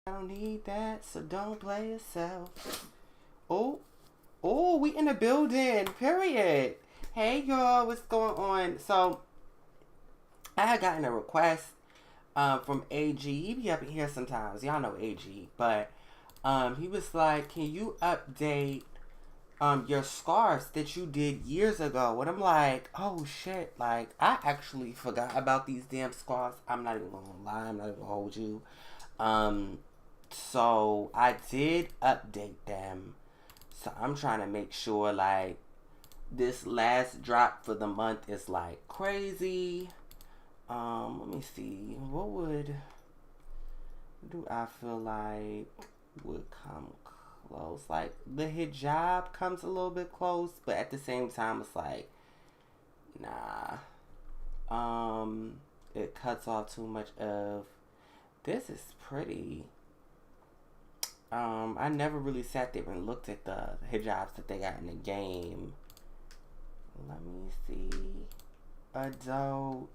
I don't need that, so don't play yourself. Oh, oh, we in the building, period. Hey, y'all, what's going on? So, I had gotten a request from AG. He be up in here sometimes. Y'all know AG. But he was like, can you update your scarves that you did years ago? And I'm like, oh, shit. Like, I actually forgot about these damn scarves. I'm not even going to lie. I'm not even going to hold you. Um, so I did update them. So I'm trying to make sure like this last drop for the month is like crazy. Let me see. What would do I feel like would come close? Like the hijab comes a little bit close, but at the same time it's like nah. It cuts off too much of this is pretty. I never really sat there and looked at the hijabs that they got in the game. Let me see. Adult.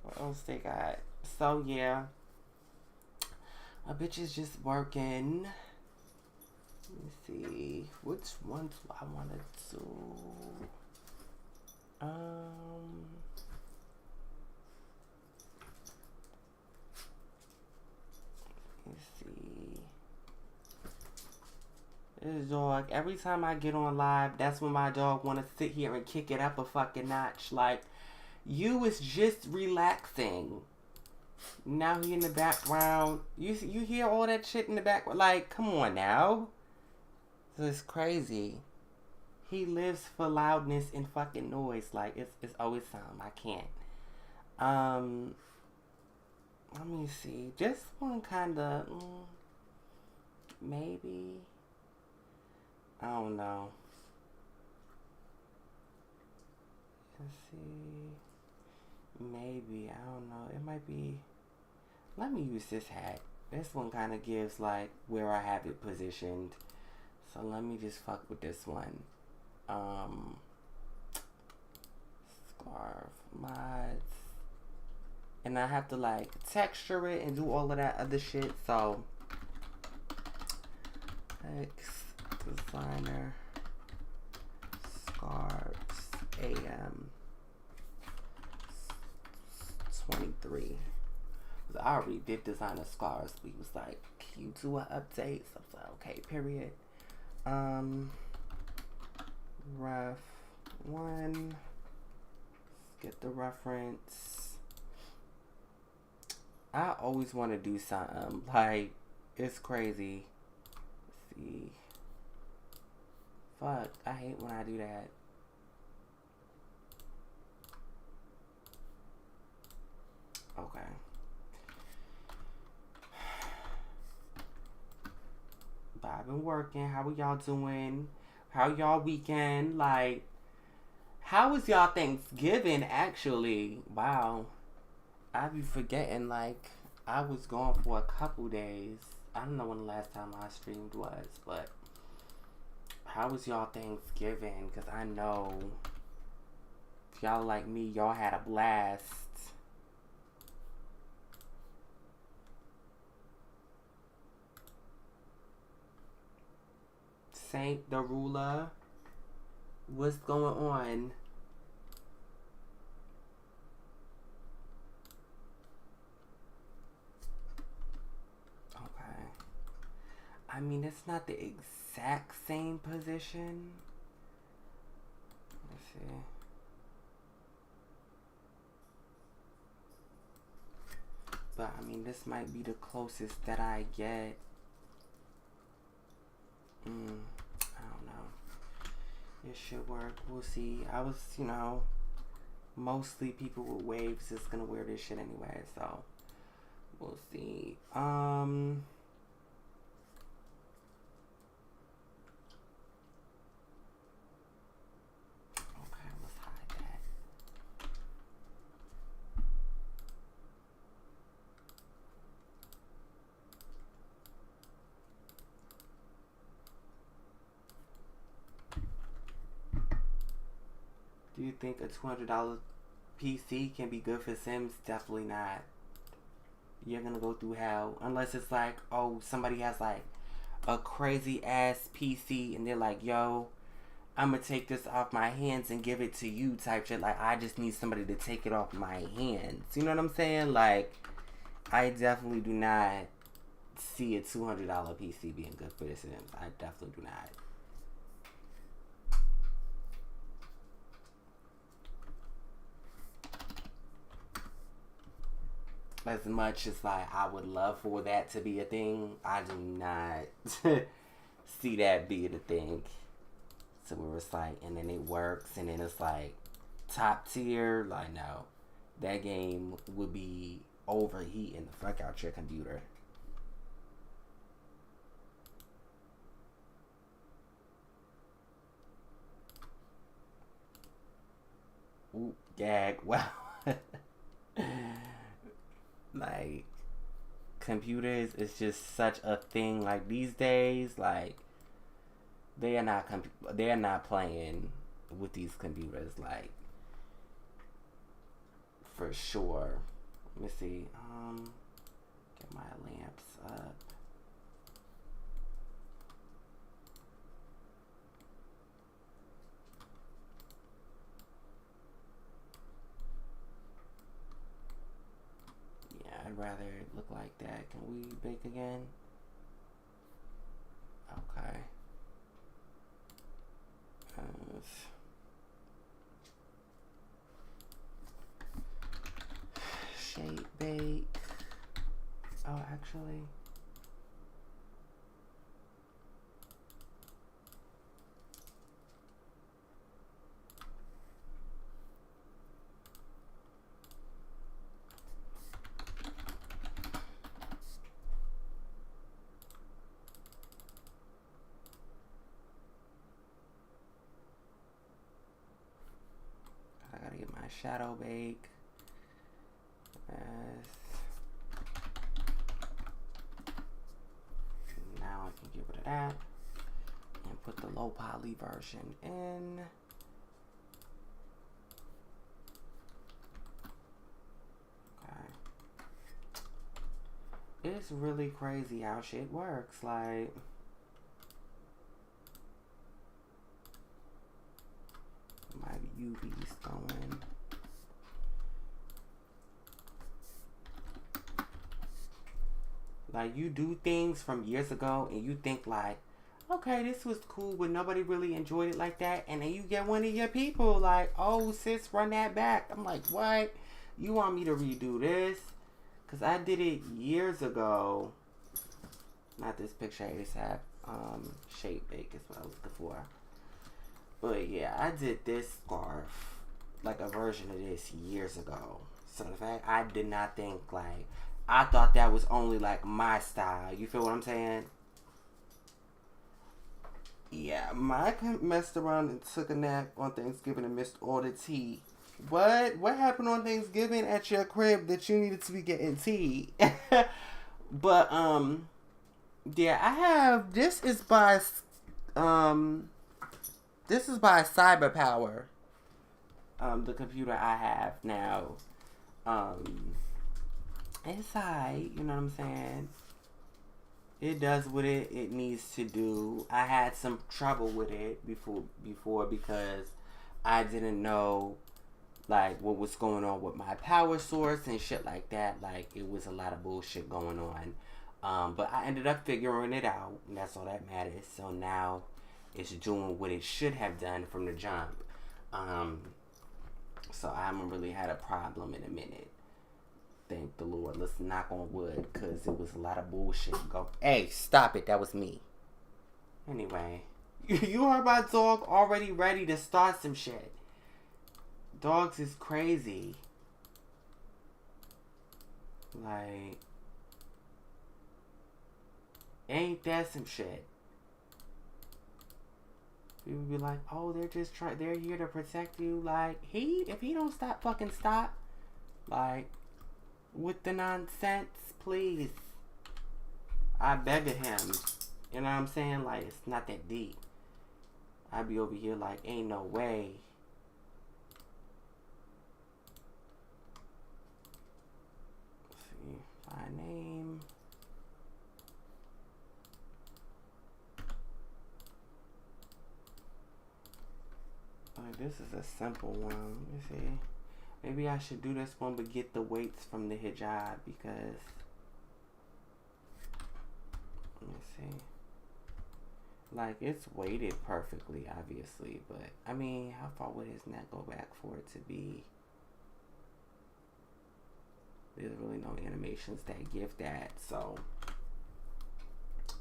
What else they got? So yeah, a bitch is just working. Let me see. Which ones I wanted to. Let's see. This dog, every time I get on live, that's when my dog want to sit here and kick it up a fucking notch. Like, you is just relaxing. Now he in the background. You hear all that shit in the background. Like, come on now. This is crazy. He lives for loudness and fucking noise. Like, it's always something. I can't. Let me see. Just one kind of, maybe. I don't know. Let's see. Maybe. I don't know. It might be. Let me use this hat. This one kind of gives like where I have it positioned. So let me just fuck with this one. Scarf mods. And I have to like texture it and do all of that other shit. So X designer scarves AM 23. I already did designer scarves, but he was like, can you do an update? So I was like, okay, period. Ref 1. Let's get the reference. I always want to do something. Like, it's crazy. Let's see. Fuck, I hate when I do that. Okay. But I've been working. How are y'all doing? How y'all weekend? Like, how was y'all Thanksgiving actually? Wow. I be forgetting like I was gone for a couple days. I don't know when the last time I streamed was, but how was y'all Thanksgiving? Because I know if y'all like me, y'all had a blast. Saint the ruler, what's going on? Okay. I mean, it's not the exact same position. Let's see. But I mean, this might be the closest that I get. I don't know. It should work. We'll see. I was, mostly people with waves is gonna wear this shit anyway, so we'll see. Okay, let's hide that. Do you think a $200 PC can be good for Sims. Definitely not. You're gonna go through hell unless it's like, oh, somebody has like a crazy ass PC and they're like, yo, I'm gonna take this off my hands and give it to you type shit. Like, I just need somebody to take it off my hands. You know what I'm saying? Like, I definitely do not see a $200 PC being good for the Sims. I definitely do not. As much as like I would love for that to be a thing, I do not see that being a thing. So where it's like, and then it works, and then it's like top tier. Like, no, that game would be overheating the fuck out your computer. Ooh, gag. Wow. Like, computers is just such a thing. Like, these days, like, they are not playing with these computers, like, for sure. Let me see. Get my lamps up. I'd rather it look like that. Can we bake again? Okay. Shape bake. Oh, actually. Shadow bake. Now I can get rid of that and put the low poly version in. Okay. It's really crazy how shit works. Like, my UV's going. Like, you do things from years ago and you think like, okay, this was cool, but nobody really enjoyed it like that. And then you get one of your people like, oh, sis, run that back. I'm like, what? You want me to redo this? Because I did it years ago. Not this picture I just have. Shape bake is what I was looking for. But yeah, I did this scarf, like a version of this years ago. So the fact I did not think like, I thought that was only like my style. You feel what I'm saying? Yeah, Mike messed around and took a nap on Thanksgiving and missed all the tea. What? What happened on Thanksgiving at your crib that you needed to be getting tea? But yeah, I have. This is by Cyber Power. The computer I have now. It's alright, you know what I'm saying? It does what it needs to do. I had some trouble with it before because I didn't know like what was going on with my power source and shit like that. Like, it was a lot of bullshit going on. But I ended up figuring it out, and that's all that matters. So now it's doing what it should have done from the jump. So I haven't really had a problem in a minute. Thank the Lord. Let's knock on wood, because it was a lot of bullshit. Hey, stop it. That was me. Anyway, you heard my dog already ready to start some shit. Dogs is crazy. Like, ain't that some shit? People be like, oh, they're here to protect you. Like, if he don't fucking stop. Like, with the nonsense, please. I beg of him. You know what I'm saying? Like, it's not that deep. I be over here like, ain't no way. name. Like, this is a simple one. Let me see. Maybe I should do this one but get the weights from the hijab because... Let me see. Like, it's weighted perfectly, obviously, but I mean, how far would his neck go back for it to be? There's really no animations that give that, so I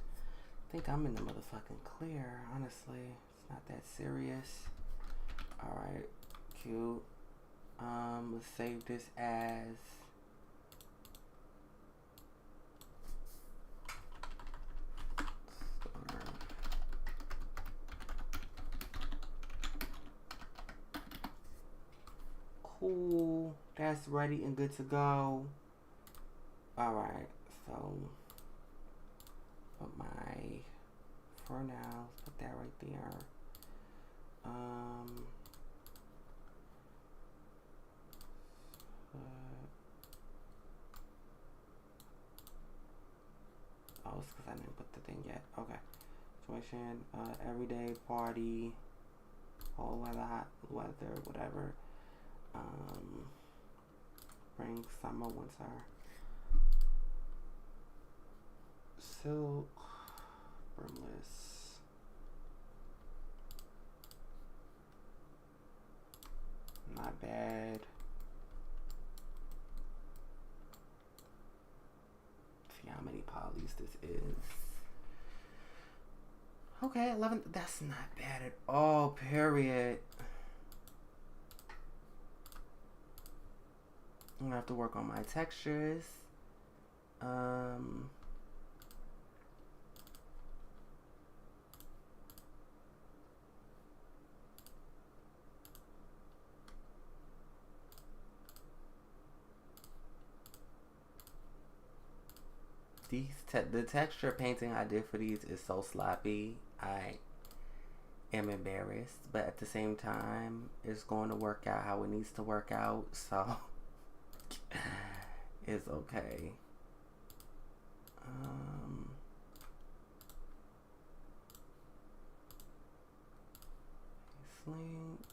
think I'm in the motherfucking clear, honestly. It's not that serious. Alright, cute. Let's save this as cool. That's ready and good to go. Alright, so put my, for now, let's put that right there. Oh, it's because I didn't put the thing yet. Okay. Situation, everyday party, whole weather, hot weather, whatever. Spring, summer, winter. Silk, brimless. Not bad. See how many polys this is. Okay, 11. That's not bad at all, period. I'm gonna have to work on my textures. The texture painting I did for these is so sloppy. I am embarrassed, but at the same time, it's going to work out how it needs to work out, so it's okay. Links.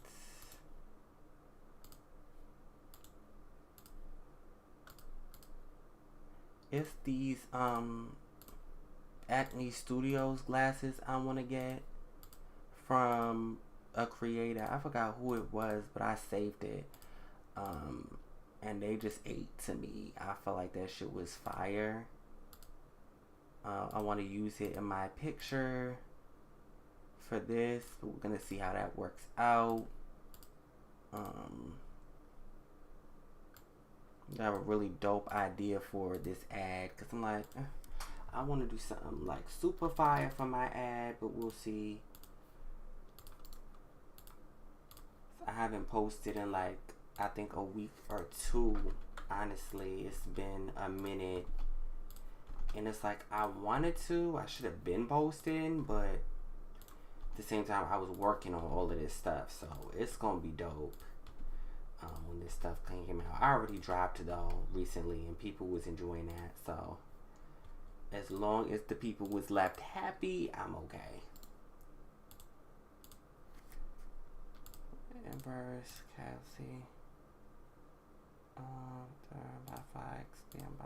It's these Acne Studios glasses I want to get from a creator. I forgot who it was, but I saved it. And they just ate to me. I felt like that shit was fire. I want to use it in my picture for this, but we're gonna see how that works out. I have a really dope idea for this ad because I'm like, I want to do something like super fire for my ad, but we'll see. I haven't posted in like, I think a week or two. Honestly, it's been a minute, and it's like I wanted to. I should have been posting, but at the same time, I was working on all of this stuff, so it's gonna be dope. When this stuff came out, I already dropped though recently, and people was enjoying that. So as long as the people was left happy, I'm okay. Inverse, Cassie. By 5, stand by.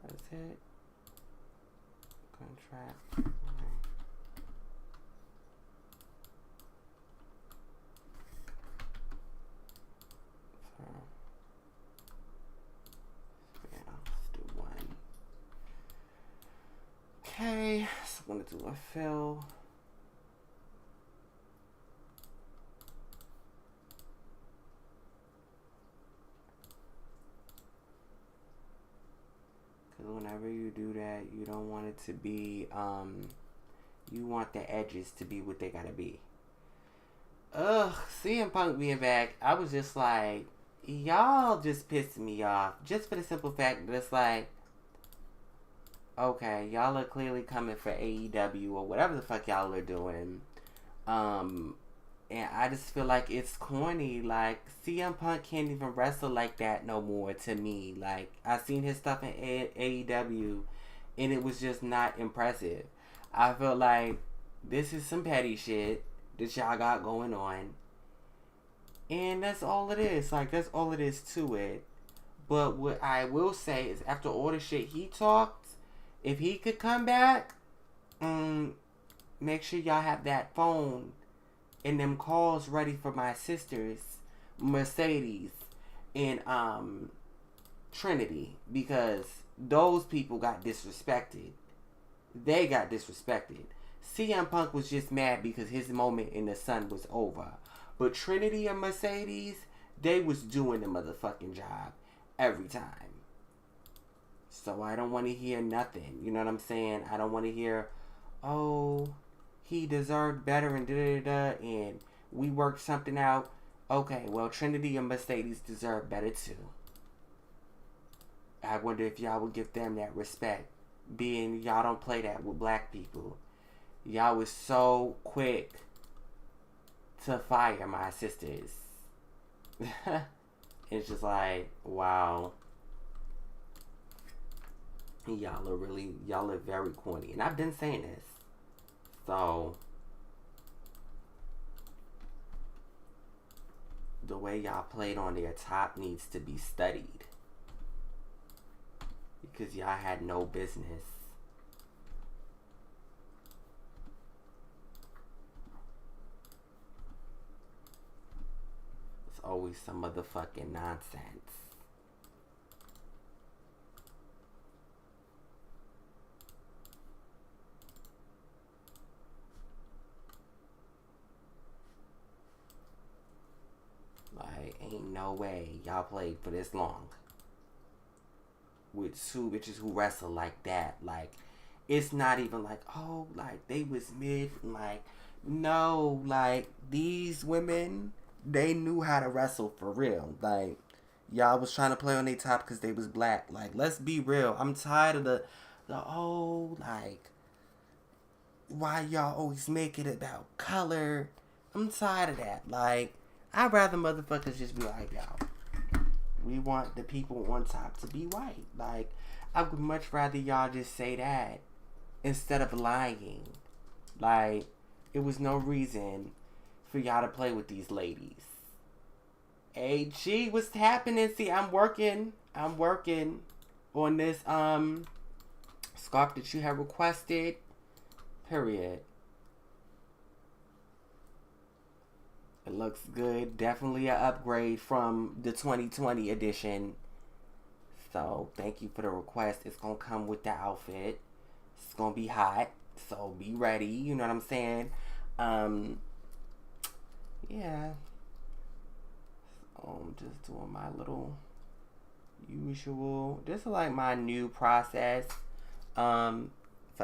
That is it. Contract. Okay, so I'm gonna do a fill. Because whenever you do that, you don't want it to be, you want the edges to be what they gotta be. Ugh, CM Punk being back, I was just like, y'all just pissing me off. Just for the simple fact that it's like, okay, y'all are clearly coming for AEW or whatever the fuck y'all are doing. And I just feel like it's corny. Like CM Punk can't even wrestle like that no more to me. Like I seen his stuff in AEW and it was just not impressive. I feel like this is some petty shit that y'all got going on. And that's all it is. Like that's all it is to it. But what I will say is after all the shit he talked, if he could come back, make sure y'all have that phone and them calls ready for my sisters, Mercedes and Trinity, because those people got disrespected. They got disrespected. CM Punk was just mad because his moment in the sun was over. But Trinity and Mercedes, they was doing the motherfucking job every time. So I don't want to hear nothing. You know what I'm saying? I don't want to hear, oh, he deserved better and da-da-da-da, and we worked something out. Okay, well, Trinity and Mercedes deserve better too. I wonder if y'all would give them that respect, being y'all don't play that with black people. Y'all was so quick to fire my sisters. It's just like, wow. Y'all are very corny. And I've been saying this. So, the way y'all played on their top needs to be studied. Because y'all had no business. It's always some motherfucking nonsense. Like, ain't no way y'all played for this long with two bitches who wrestle like that. Like, it's not even like, oh, like, they was mid. Like, no, like, these women, they knew how to wrestle for real. Like, y'all was trying to play on their top because they was black. Like, let's be real. I'm tired of the oh, like, why y'all always make it about color. I'm tired of that. Like, I'd rather motherfuckers just be like, yo, we want the people on top to be white. Like, I would much rather y'all just say that instead of lying. Like, it was no reason for y'all to play with these ladies. Hey, gee, what's happening? See, I'm working on this scarf that you have requested. Period. It looks good. Definitely an upgrade from the 2020 edition. So, thank you for the request. It's going to come with the outfit. It's going to be hot. So, be ready. You know what I'm saying? Yeah. So, I'm just doing my little usual. This is like my new process. For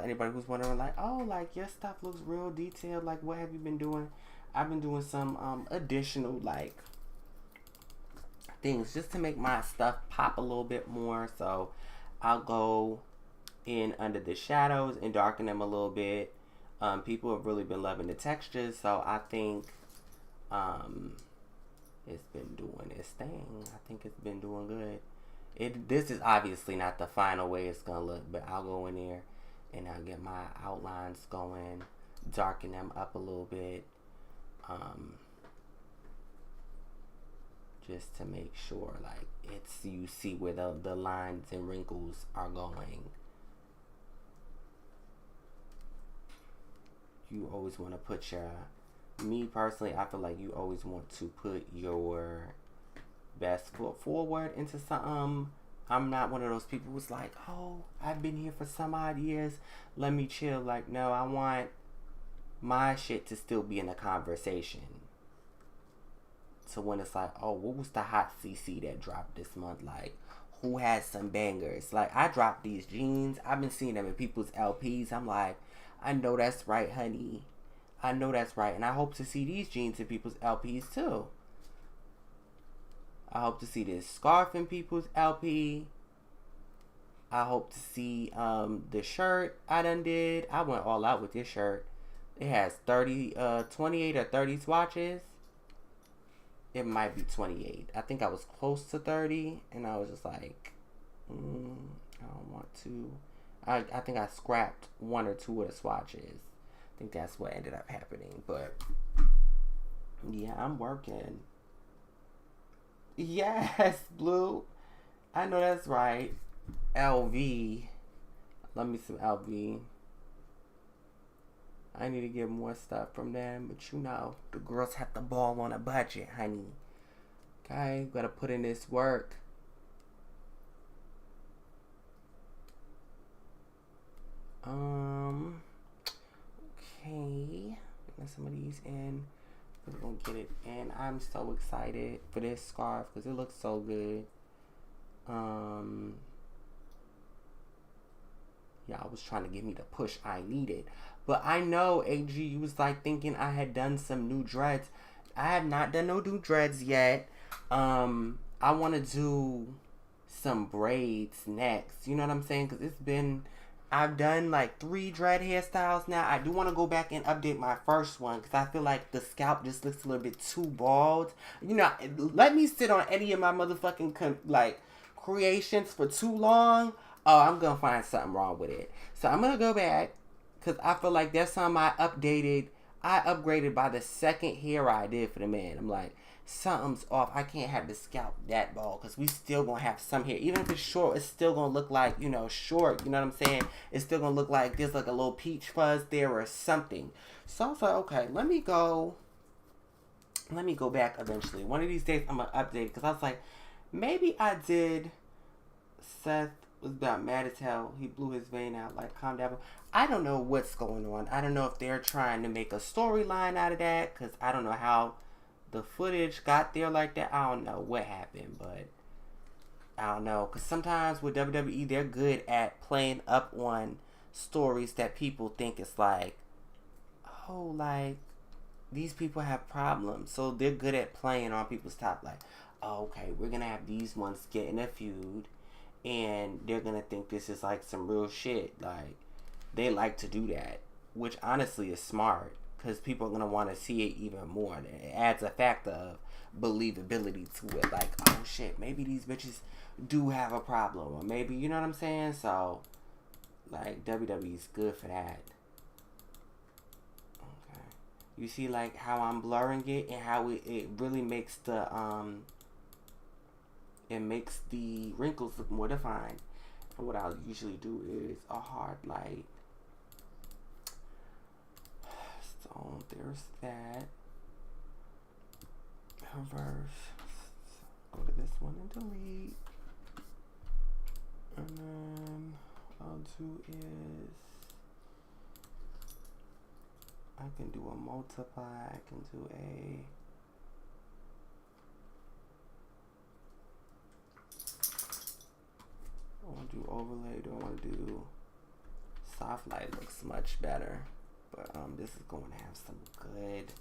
anybody who's wondering, like, oh, like, your stuff looks real detailed. Like, what have you been doing? I've been doing some additional like things just to make my stuff pop a little bit more. So I'll go in under the shadows and darken them a little bit. People have really been loving the textures, so I think it's been doing its thing. I think it's been doing good. This is obviously not the final way it's gonna look, but I'll go in there and I'll get my outlines going, darken them up a little bit. Just to make sure, like, it's, you see where the lines and wrinkles are going. You always want to put me personally, I feel like you always want to put your best foot forward into something. I'm not one of those people who's like, oh, I've been here for some odd years, let me chill. Like, no, I want my shit to still be in a conversation. So when it's like, oh, what was the hot CC that dropped this month? Like, who has some bangers? Like, I dropped these jeans. I've been seeing them in people's LPs. I'm like, I know that's right, honey. I know that's right. And I hope to see these jeans in people's LPs too. I hope to see this scarf in people's LP. I hope to see the shirt I done did. I went all out with this shirt. It has 30, 28 or 30 swatches. It might be 28. I think I was close to 30, and I was just like, I don't want to. I think I scrapped one or two of the swatches. I think that's what ended up happening. But yeah, I'm working. Yes, Blue. I know that's right. LV. Love me some LV. I need to get more stuff from them, but you know, the girls have to ball on a budget, honey. Okay, gotta put in this work. Okay. Get some of these in. We're gonna get it in. I'm so excited for this scarf because it looks so good. Y'all was trying to give me the push I needed. But I know, AG, you was like thinking I had done some new dreads. I have not done no new dreads yet. I want to do some braids next. You know what I'm saying? Because it's been... I've done like 3 dread hairstyles now. I do want to go back and update my first one because I feel like the scalp just looks a little bit too bald. You know, let me sit on any of my motherfucking creations for too long. Oh, I'm going to find something wrong with it. So I'm going to go back because I feel like that's something I updated. I upgraded by the second hair I did for the man. I'm like, something's off. I can't have the scalp that bald because we still going to have some hair. Even if it's short, it's still going to look like, you know, short. You know what I'm saying? It's still going to look like there's like a little peach fuzz there or something. So I was like, okay, let me go back eventually. One of these days I'm going to update it because I was like, maybe I did Seth was about mad as hell. He blew his vein out. Like, calm down. I don't know what's going on. I don't know if they're trying to make a storyline out of that. Because I don't know how the footage got there like that. I don't know what happened. But I don't know. Because sometimes with WWE, they're good at playing up on stories that people think it's like, oh, like, these people have problems. So they're good at playing on people's top. Like, oh, okay, we're going to have these ones get in a feud. And they're going to think this is like some real shit. Like, they like to do that. Which honestly is smart. Because people are going to want to see it even more. It adds a factor of believability to it. Like, oh shit, maybe these bitches do have a problem. Or maybe, you know what I'm saying? So, like, WWE's good for that. Okay. You see, like, how I'm blurring it. And how it really makes the, it makes the wrinkles look more defined. And what I'll usually do is a hard light. So there's that. Reverse. Go to this one and delete. And then what I'll do is I can do a multiply. I can do a... I want to do overlay. Do I want to do soft light? Looks much better, but this is going to have some good.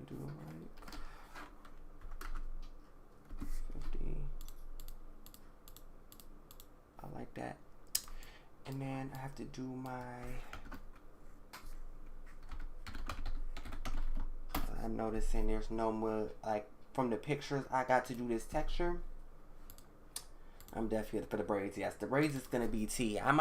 Do like 50. I like that. And then I have to do my. I'm noticing there's no more like from the pictures. I got to do this texture. I'm definitely for the braids. Yes, the braids is going to be T. I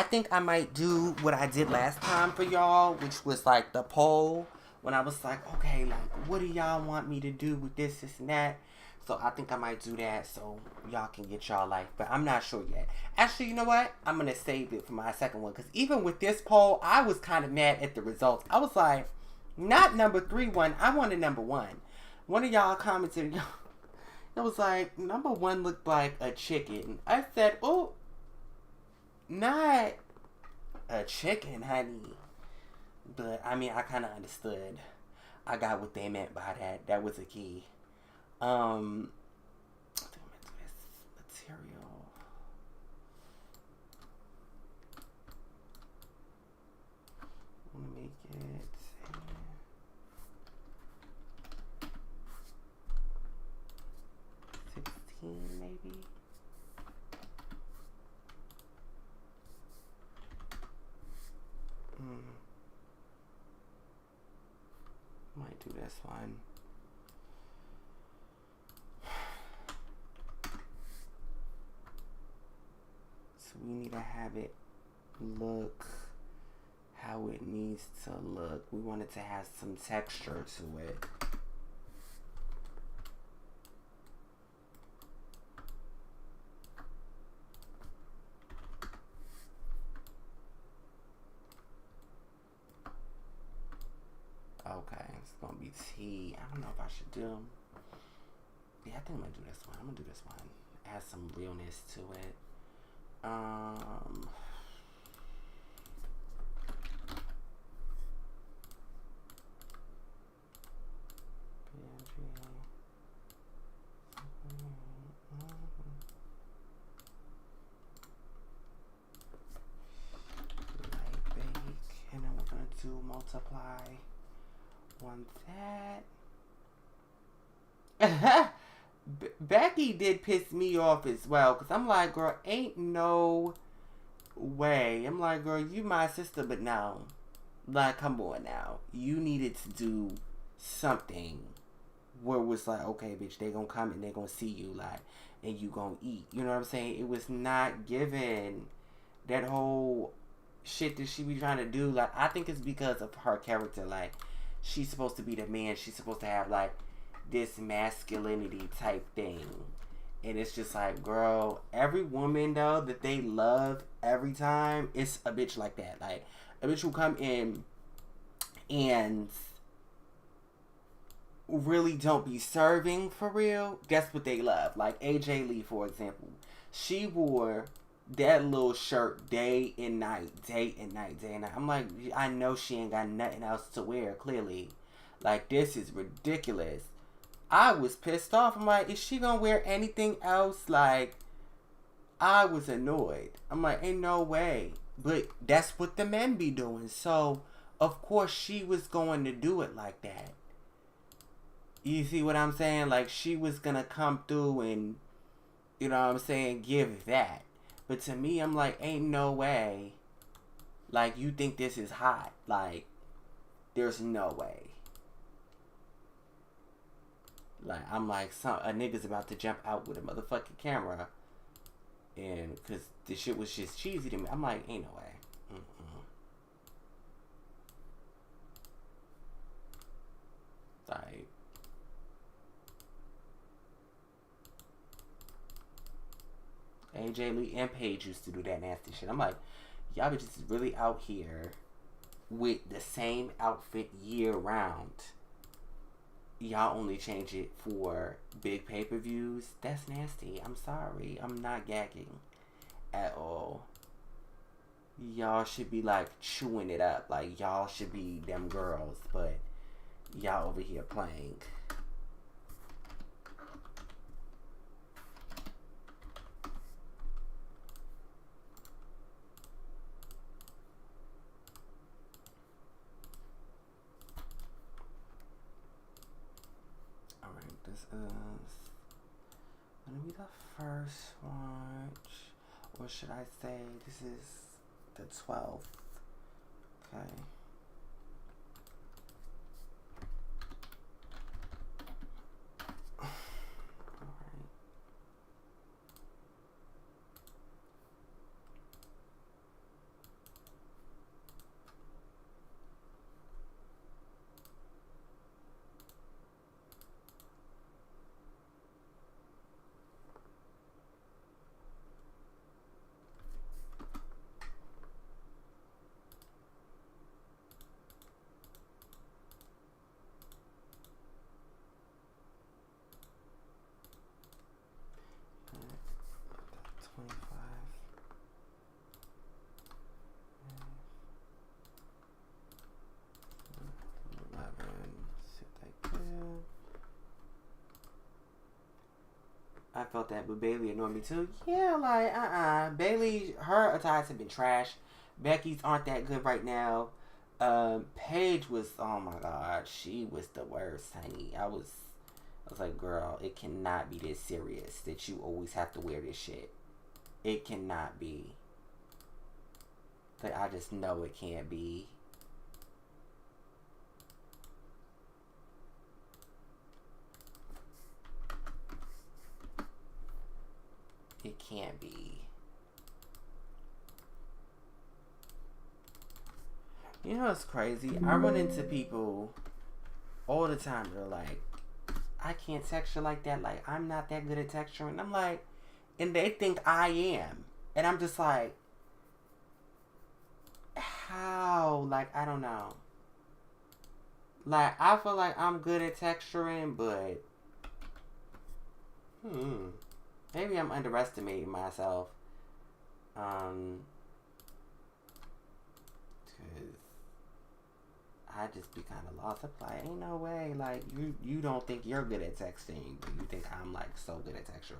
think I might do what I did last time for y'all, which was like the poll. When I was like, okay, like, what do y'all want me to do with this, and that? So I think I might do that so y'all can get y'all like, but I'm not sure yet. Actually, you know what? I'm going to save it for my second one. Because even with this poll, I was kind of mad at the results. I was like, not number 3 one. I wanted number 1. One of y'all commented, it was like, number 1 looked like a chicken. I said, oh, not a chicken, honey. But, I mean, I kind of understood. I got what they meant by that. That was a key. I think I'm going to do this material. I'm going to make it... 16 maybe. do this one. So we need to have it look how it needs to look. We want it to have some texture to it. Okay, it's gonna be tea. I don't know if I should do. Yeah, I think I'm gonna do this one. I'm gonna do this one. Add some realness to it. Light bake, and then we're gonna do multiply on that. Becky did piss me off as well, because I'm like, girl, ain't no way. I'm like, girl, you my sister, but no. Like, come on now. You needed to do something where it was like, okay, bitch, they gonna come and they gonna see you, like, and you gonna eat. You know what I'm saying? It was not given. That whole shit that she be trying to do, like, I think it's because of her character. Like, she's supposed to be the man. She's supposed to have, like, this masculinity type thing. And it's just like, girl, every woman, though, that they love every time, it's a bitch like that. Like, a bitch who come in and really don't be serving for real. That's what they love. Like AJ Lee, for example. She wore that little shirt day and night. I'm like, I know she ain't got nothing else to wear, clearly. Like, this is ridiculous. I was pissed off. I'm like, is she gonna wear anything else? Like, I was annoyed. I'm like, ain't no way. But that's what the men be doing. So, of course, she was going to do it like that. You see what I'm saying? Like, she was gonna come through and, you know what I'm saying, give that. But to me, I'm like, ain't no way. Like, you think this is hot. Like, there's no way. Like, I'm like, a nigga's about to jump out with a motherfucking camera. And, because the shit was just cheesy to me. I'm like, ain't no way. Like, AJ Lee and Paige used to do that nasty shit. I'm like, y'all bitches is really out here with the same outfit year round. Y'all only change it for big pay-per-views. That's nasty. I'm sorry. I'm not gagging at all. Y'all should be like chewing it up. Like, y'all should be them girls, but y'all over here playing. This is gonna be the first one, or should I say this is the 12th? Okay. I felt that, but Bailey annoyed me too. Yeah, like, Bailey, her attires have been trash. Becky's aren't that good right now. Paige was, oh my god, she was the worst, honey. I was like, girl, it cannot be this serious that you always have to wear this shit. It cannot be. Like, I just know it can't be. It can't be. You know what's crazy? I run into people all the time. They're like, I can't texture like that. Like, I'm not that good at texturing. I'm like, and they think I am. And I'm just like, how? Like, I don't know. Like, I feel like I'm good at texturing, but maybe I'm underestimating myself. Cause I just be kind of lost. I'm like, ain't no way. Like, you don't think you're good at texting, but you think I'm like so good at texturing.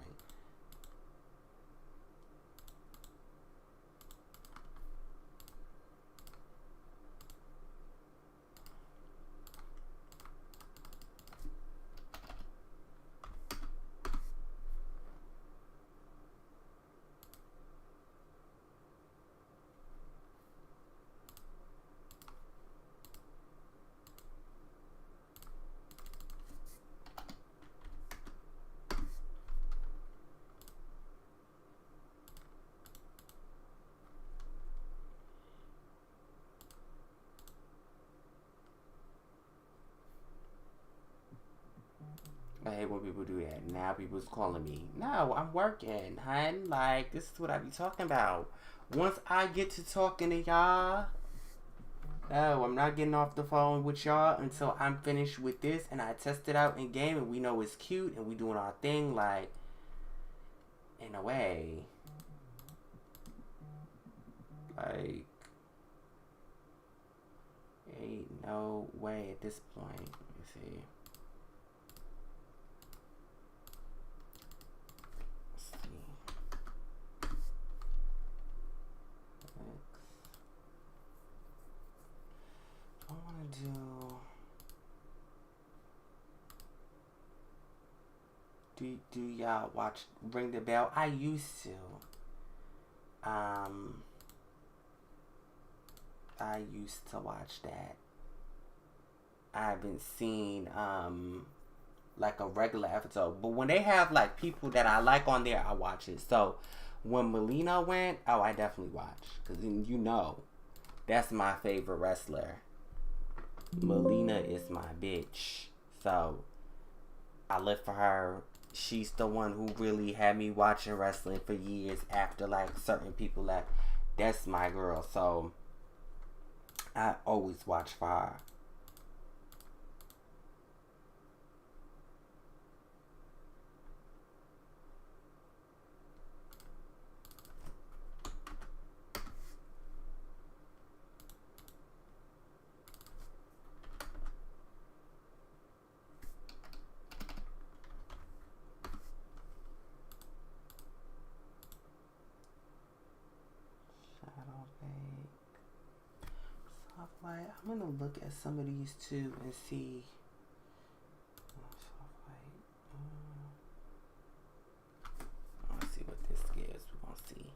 I hate when people do that. Now people's calling me. No, I'm working, hun. Like, this is what I be talking about. Once I get to talking to y'all, no, I'm not getting off the phone with y'all until I'm finished with this and I test it out in game and we know it's cute and we doing our thing, like, in a way. Like, ain't no way at this point. Let me see. Do y'all watch Ring the Bell? I used to. I used to watch that. I haven't seen like a regular episode, but when they have like people that I like on there, I watch it. So when Melina went, oh, I definitely watched, because you know that's my favorite wrestler. Melina is my bitch, so I live for her. She's the one who really had me watching wrestling for years after like certain people left. That's my girl, so I always watch for her. Like, I'm gonna look at some of these too and see. Let's see what this gives. We're gonna see.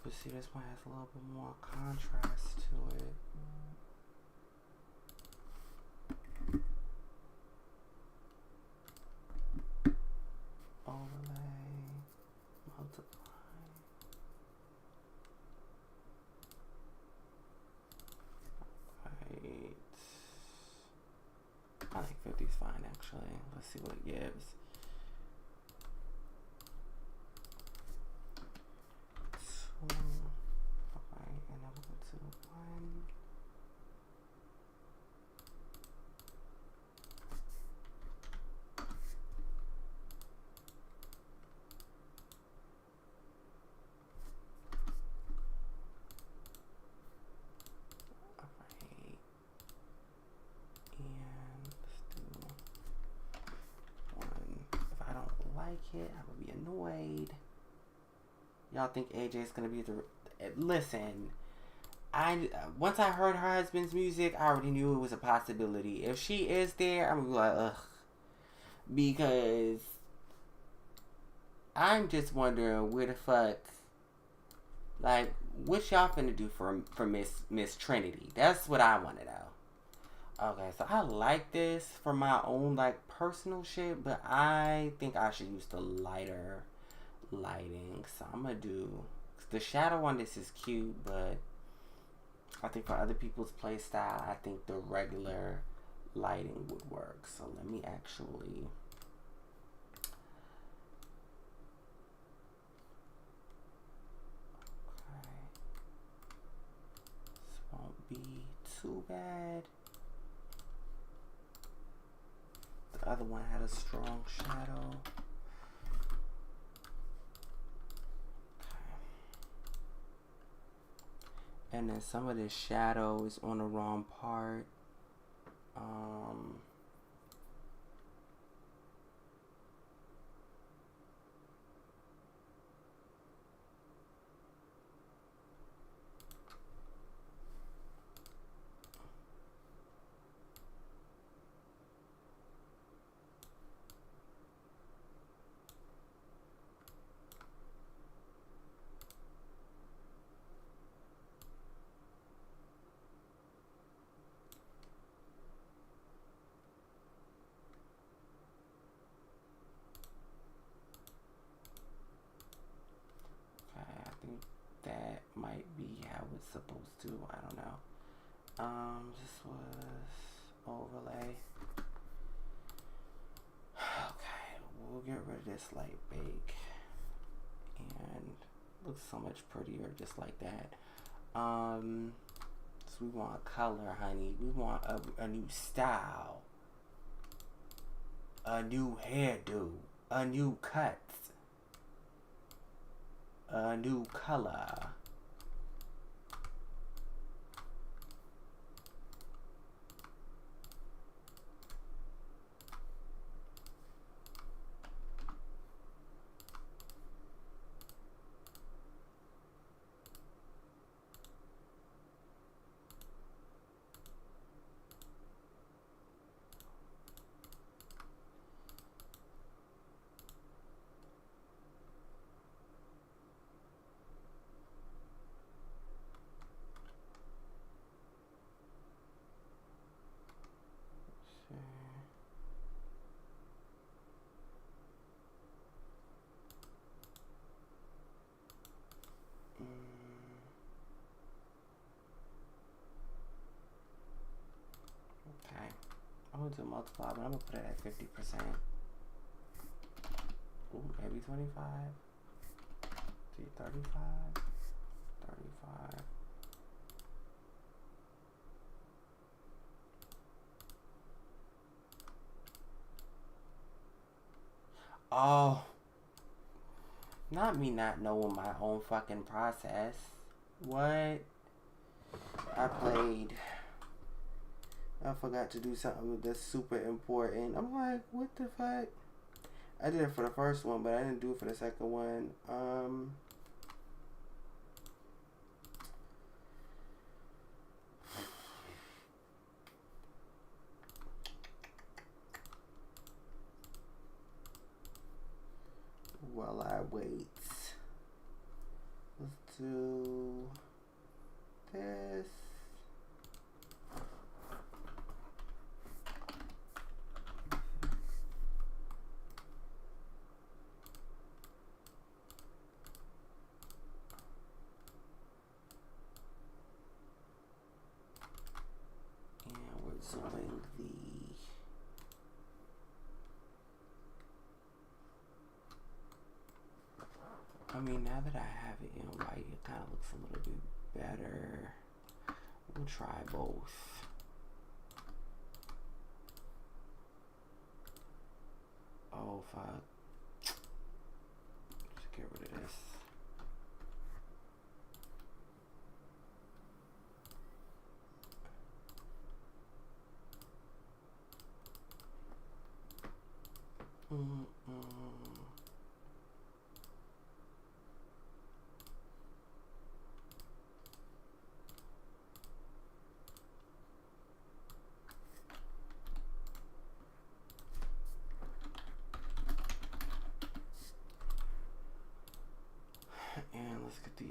But see, this one has a little bit more contrast to it. Overlay, multiply. Right. I think 50 is fine actually. Let's see what it gives. Y'all think AJ's gonna be the... Listen, once I heard her husband's music, I already knew it was a possibility. If she is there, I'm gonna be like, ugh. Because I'm just wondering where the fuck, like, what y'all finna do for Miss Trinity? That's what I want to know. Okay, so I like this for my own, like, personal shit, but I think I should use the lighter lighting. So I'm gonna do... The shadow on this is cute, but I think for other people's play style, I think the regular lighting would work. So let me actually... Okay. This won't be too bad. The other one had a strong shadow. And then some of this shadow is on the wrong part. I think that might be how it's supposed to. I don't know. This was overlay. Okay, we'll get rid of this light bake, and looks so much prettier just like that. So we want color, honey. We want a new style, a new hairdo, a new cut, a new color. Okay, I'm going to multiply, but I'm going to put it at 50%. Ooh, maybe 25. See, 35. 35. Oh, not me not knowing my own fucking process. What? I forgot to do something that's super important. I'm like, what the fuck? I did it for the first one, but I didn't do it for the second one. While I wait, let's do this. Doing I mean, now that I have it in white, it kind of looks a little bit better. We'll try both. Oh, fuck. Just get rid of this.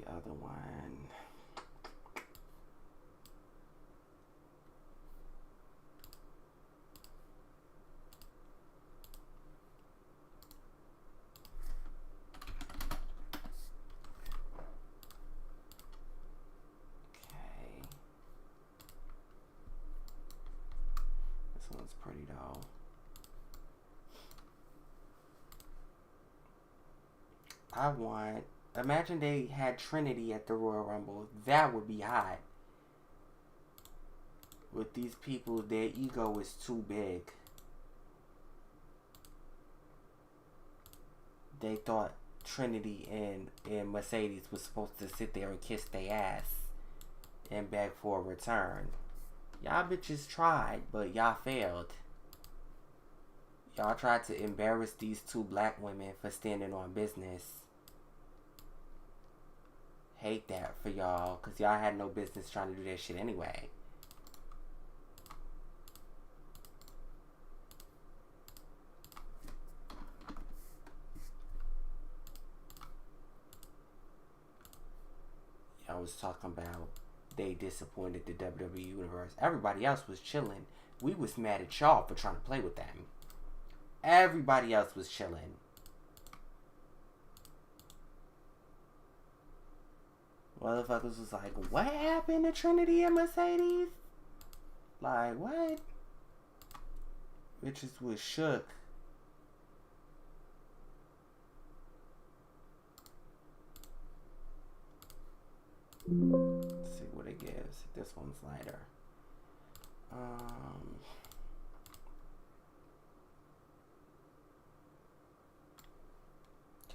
the other one? Okay. This one's pretty though. I want. Imagine they had Trinity at the Royal Rumble. That would be hot. With these people, their ego is too big. They thought Trinity and Mercedes was supposed to sit there and kiss their ass and beg for a return. Y'all bitches tried, but y'all failed. Y'all tried to embarrass these two black women for standing on business. Hate that for y'all, because y'all had no business trying to do that shit anyway. Y'all was talking about they disappointed the WWE Universe. Everybody else was chilling. We was mad at y'all for trying to play with them. Everybody else was chilling. Motherfuckers was like, what happened to Trinity and Mercedes? Like, what? Bitches was shook. Let's see what it gives. This one's lighter.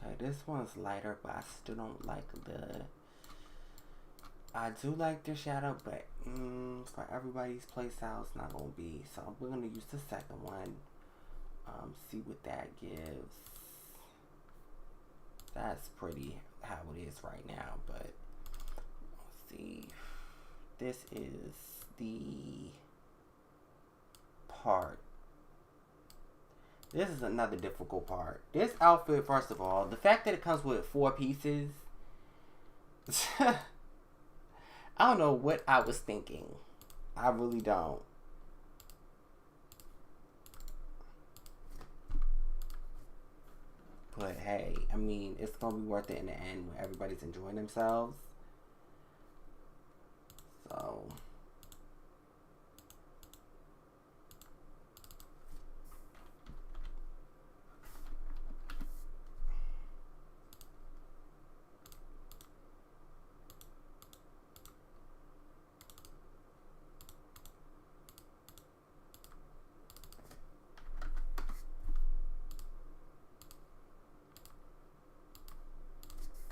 Okay, this one's lighter, but I still don't like the... I do like the shadow, but for everybody's playstyle, it's not going to be. So we're going to use the second one. See what that gives. That's pretty how it is right now, but let's see. This is the part. This is another difficult part. This outfit, first of all, the fact that it comes with 4 pieces... I don't know what I was thinking. I really don't. But hey, I mean, it's going to be worth it in the end when everybody's enjoying themselves. So...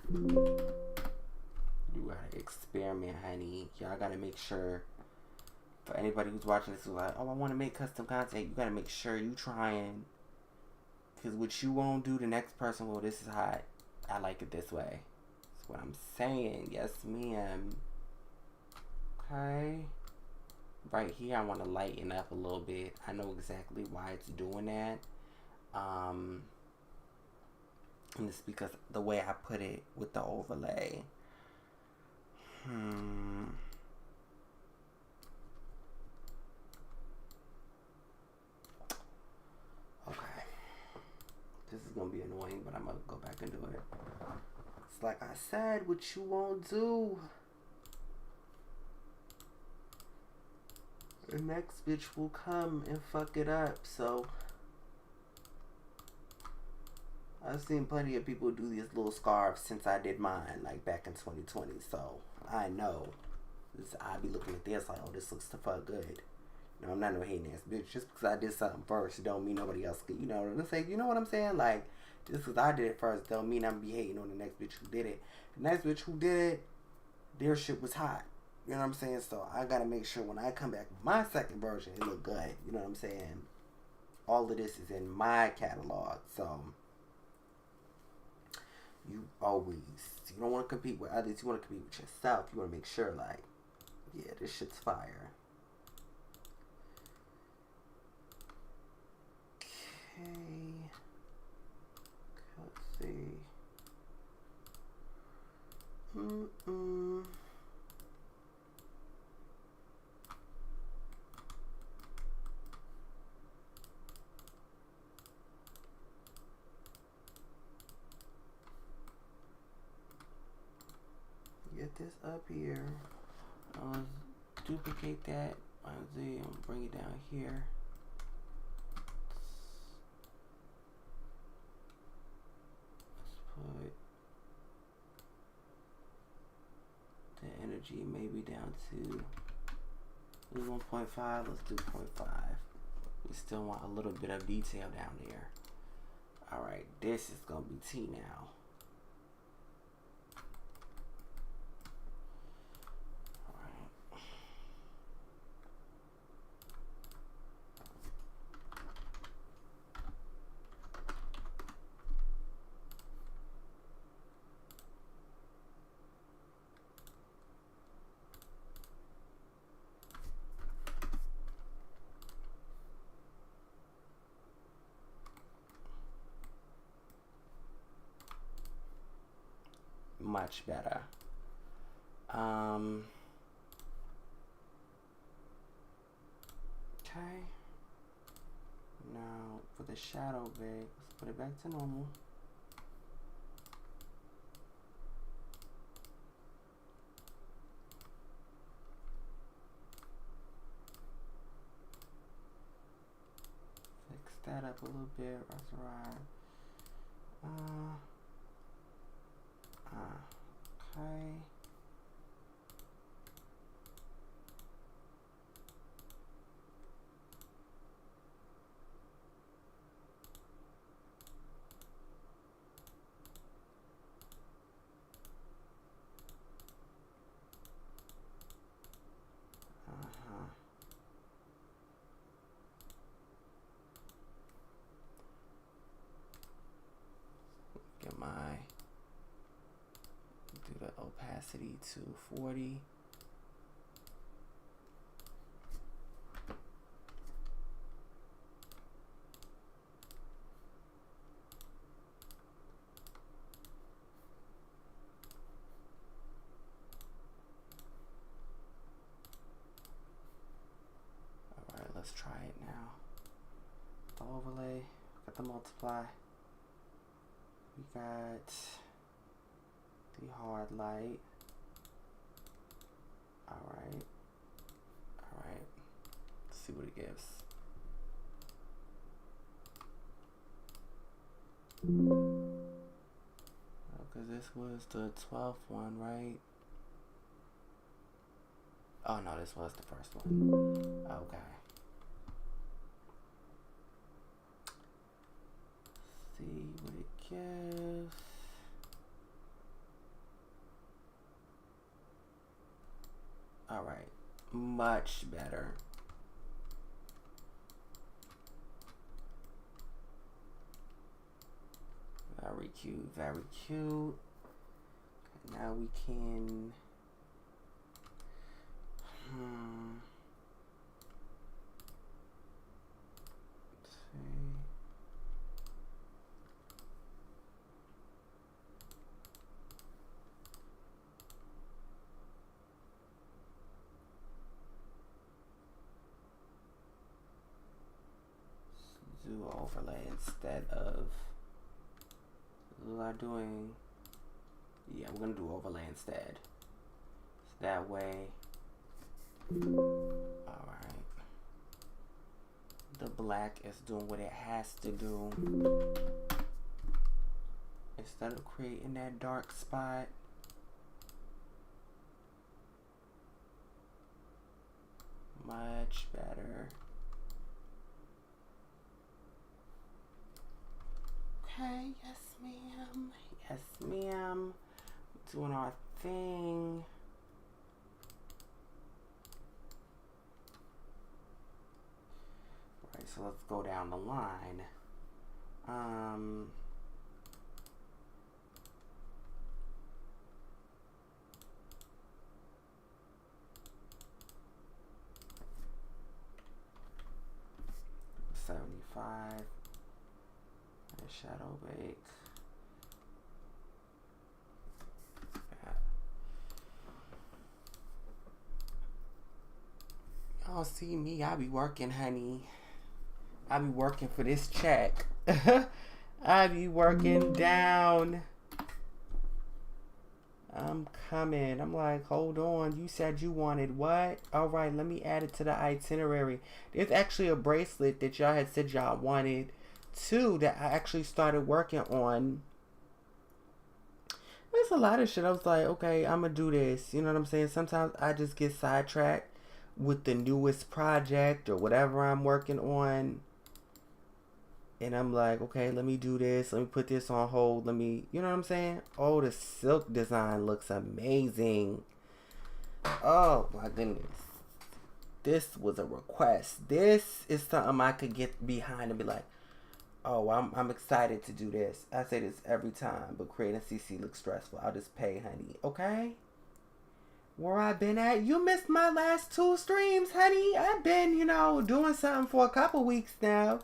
You gotta experiment, honey. Y'all gotta make sure, for anybody who's watching this who's like, oh, I want to make custom content, you gotta make sure you trying, because what you won't do, the next person will. This is hot. I like it this way. That's what I'm saying. Yes, ma'am. Okay. Right here, I want to lighten up a little bit. I know exactly why it's doing that. And it's because the way I put it with the overlay. Okay. This is going to be annoying, but I'm going to go back and do it. It's like I said, what you won't do. The next bitch will come and fuck it up, so... I've seen plenty of people do these little scarves since I did mine, like back in 2020. So I know. I be looking at this like, oh, this looks the fuck good. No, I'm not no hating ass bitch. Just because I did something first, don't mean nobody else could. You know what I'm saying? You know what I'm saying? Like, just because I did it first, don't mean I'm be hating on the next bitch who did it. The next bitch who did it, their shit was hot. You know what I'm saying? So I gotta make sure when I come back with my second version, it look good. You know what I'm saying? All of this is in my catalog, so. You don't want to compete with others. You want to compete with yourself. You want to make sure, like, yeah, this shit's fire. Okay. Let's see. Mm-mm. Get this up here. I'll duplicate that. I'm bring it down here. Let's put the energy maybe down to 1.5. Let's do 0.5. We still want a little bit of detail down there. All right, this is gonna be T now. Much better. Okay. Now for the shadow bag, let's put it back to normal. Fix that up a little bit. That's right. Okay. Get my, do the opacity to 40. Alright, let's try it now. The overlay, got the multiply. We got the hard light. Alright. Alright. Let's see what it gives. Because this was the 12th one, right? Oh no, this was the first one. Okay. See what it gives. All right, much better. Very cute, very cute. Okay, now we can let's see. Do overlay instead of doing, yeah, we're gonna do overlay instead. So that way, all right, the black is doing what it has to do. Instead of creating that dark spot, much better. Okay, yes ma'am, yes ma'am, doing our thing. Right, so let's go down the line. 75. And shadow bake. Y'all see me, I be working, honey. I be working for this check. I be working down. I'm coming. I'm like, hold on. You said you wanted what? All right, let me add it to the itinerary. There's actually a bracelet that y'all had said y'all wanted too that I actually started working on. There's a lot of shit. I was like, okay, I'm gonna do this. You know what I'm saying? Sometimes I just get sidetracked with the newest project or whatever I'm working on. And I'm like, okay, let me do this. Let me put this on hold. Let me, you know what I'm saying? Oh, the silk design looks amazing. Oh, my goodness. This was a request. This is something I could get behind and be like, oh, I'm excited to do this. I say this every time, but creating CC looks stressful. I'll just pay, honey. Okay? Where I been at? You missed my last 2 streams, honey. I've been, doing something for a couple weeks now.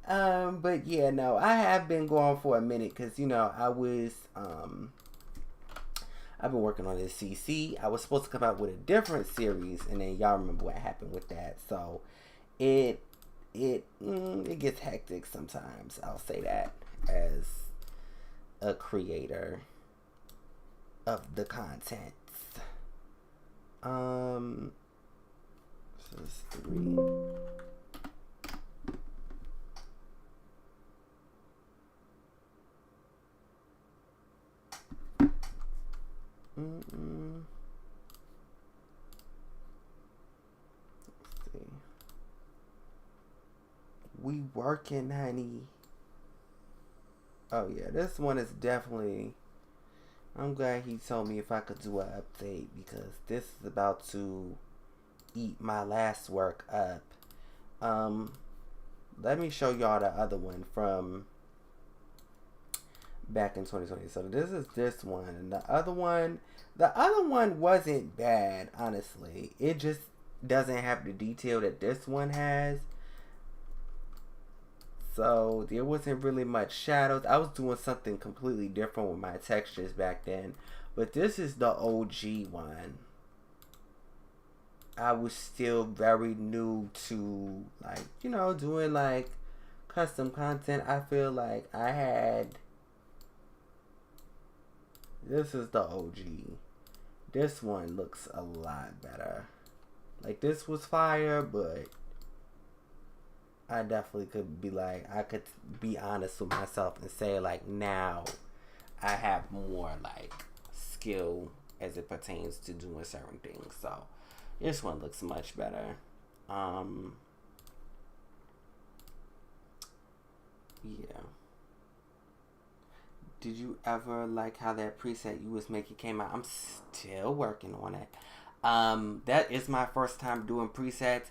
But yeah, no, I have been going for a minute because, I've been working on this CC. I was supposed to come out with a different series, and then y'all remember what happened with that. So it gets hectic sometimes. I'll say that as a creator of the content. So it's 3. Let's see. We working, honey. Oh yeah, this one is definitely. I'm glad he told me if I could do an update because this is about to eat my last work up. Let me show y'all the other one from back in 2020. So this is this one, and the other one wasn't bad, honestly. It just doesn't have the detail that this one has. So there wasn't really much shadows. I was doing something completely different with my textures back then, but this is the OG one. I was still very new to doing like custom content. I feel like I had. This is the OG. This one looks a lot better. Like, this was fire, but I definitely could be like, I could be honest with myself and say, like, now I have more, like, skill as it pertains to doing certain things. So, this one looks much better. Yeah. Did you ever like how that preset you was making came out? I'm still working on it. That is my first time doing presets.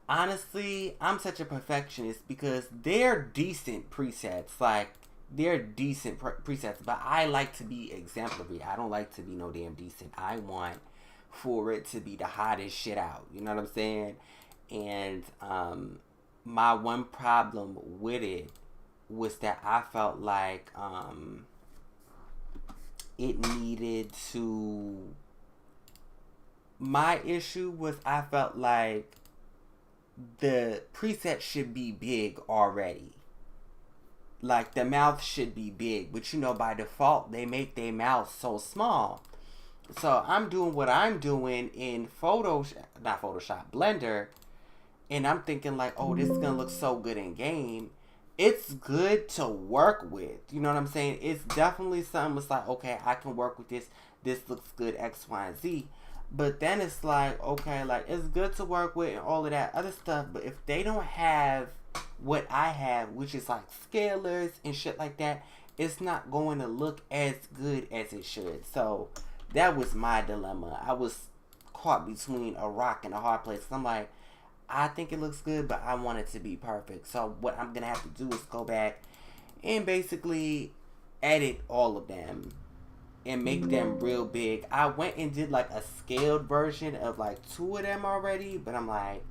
Honestly, I'm such a perfectionist because they're decent presets. Like, they're decent presets, but I like to be exemplary. I don't like to be no damn decent. I want for it to be the hottest shit out. You know what I'm saying? And my one problem with it was that I felt like it needed to. My issue was I felt like the preset should be big already. Like, the mouth should be big, but by default they make their mouth so small. So I'm doing what I'm doing in Blender, and I'm thinking like, oh, this is gonna look so good in game. It's good to work with. You know what I'm saying? It's definitely something that's like, okay, I can work with this. This looks good, X, Y, and Z. But then it's like, okay, like, it's good to work with and all of that other stuff. But if they don't have what I have, which is like scalers and shit like that, it's not going to look as good as it should. So that was my dilemma. I was caught between a rock and a hard place. I'm like, I think it looks good, but I want it to be perfect. So what I'm going to have to do is go back and basically edit all of them and make them real big. I went and did like a scaled version of like 2 of them already, but I'm like,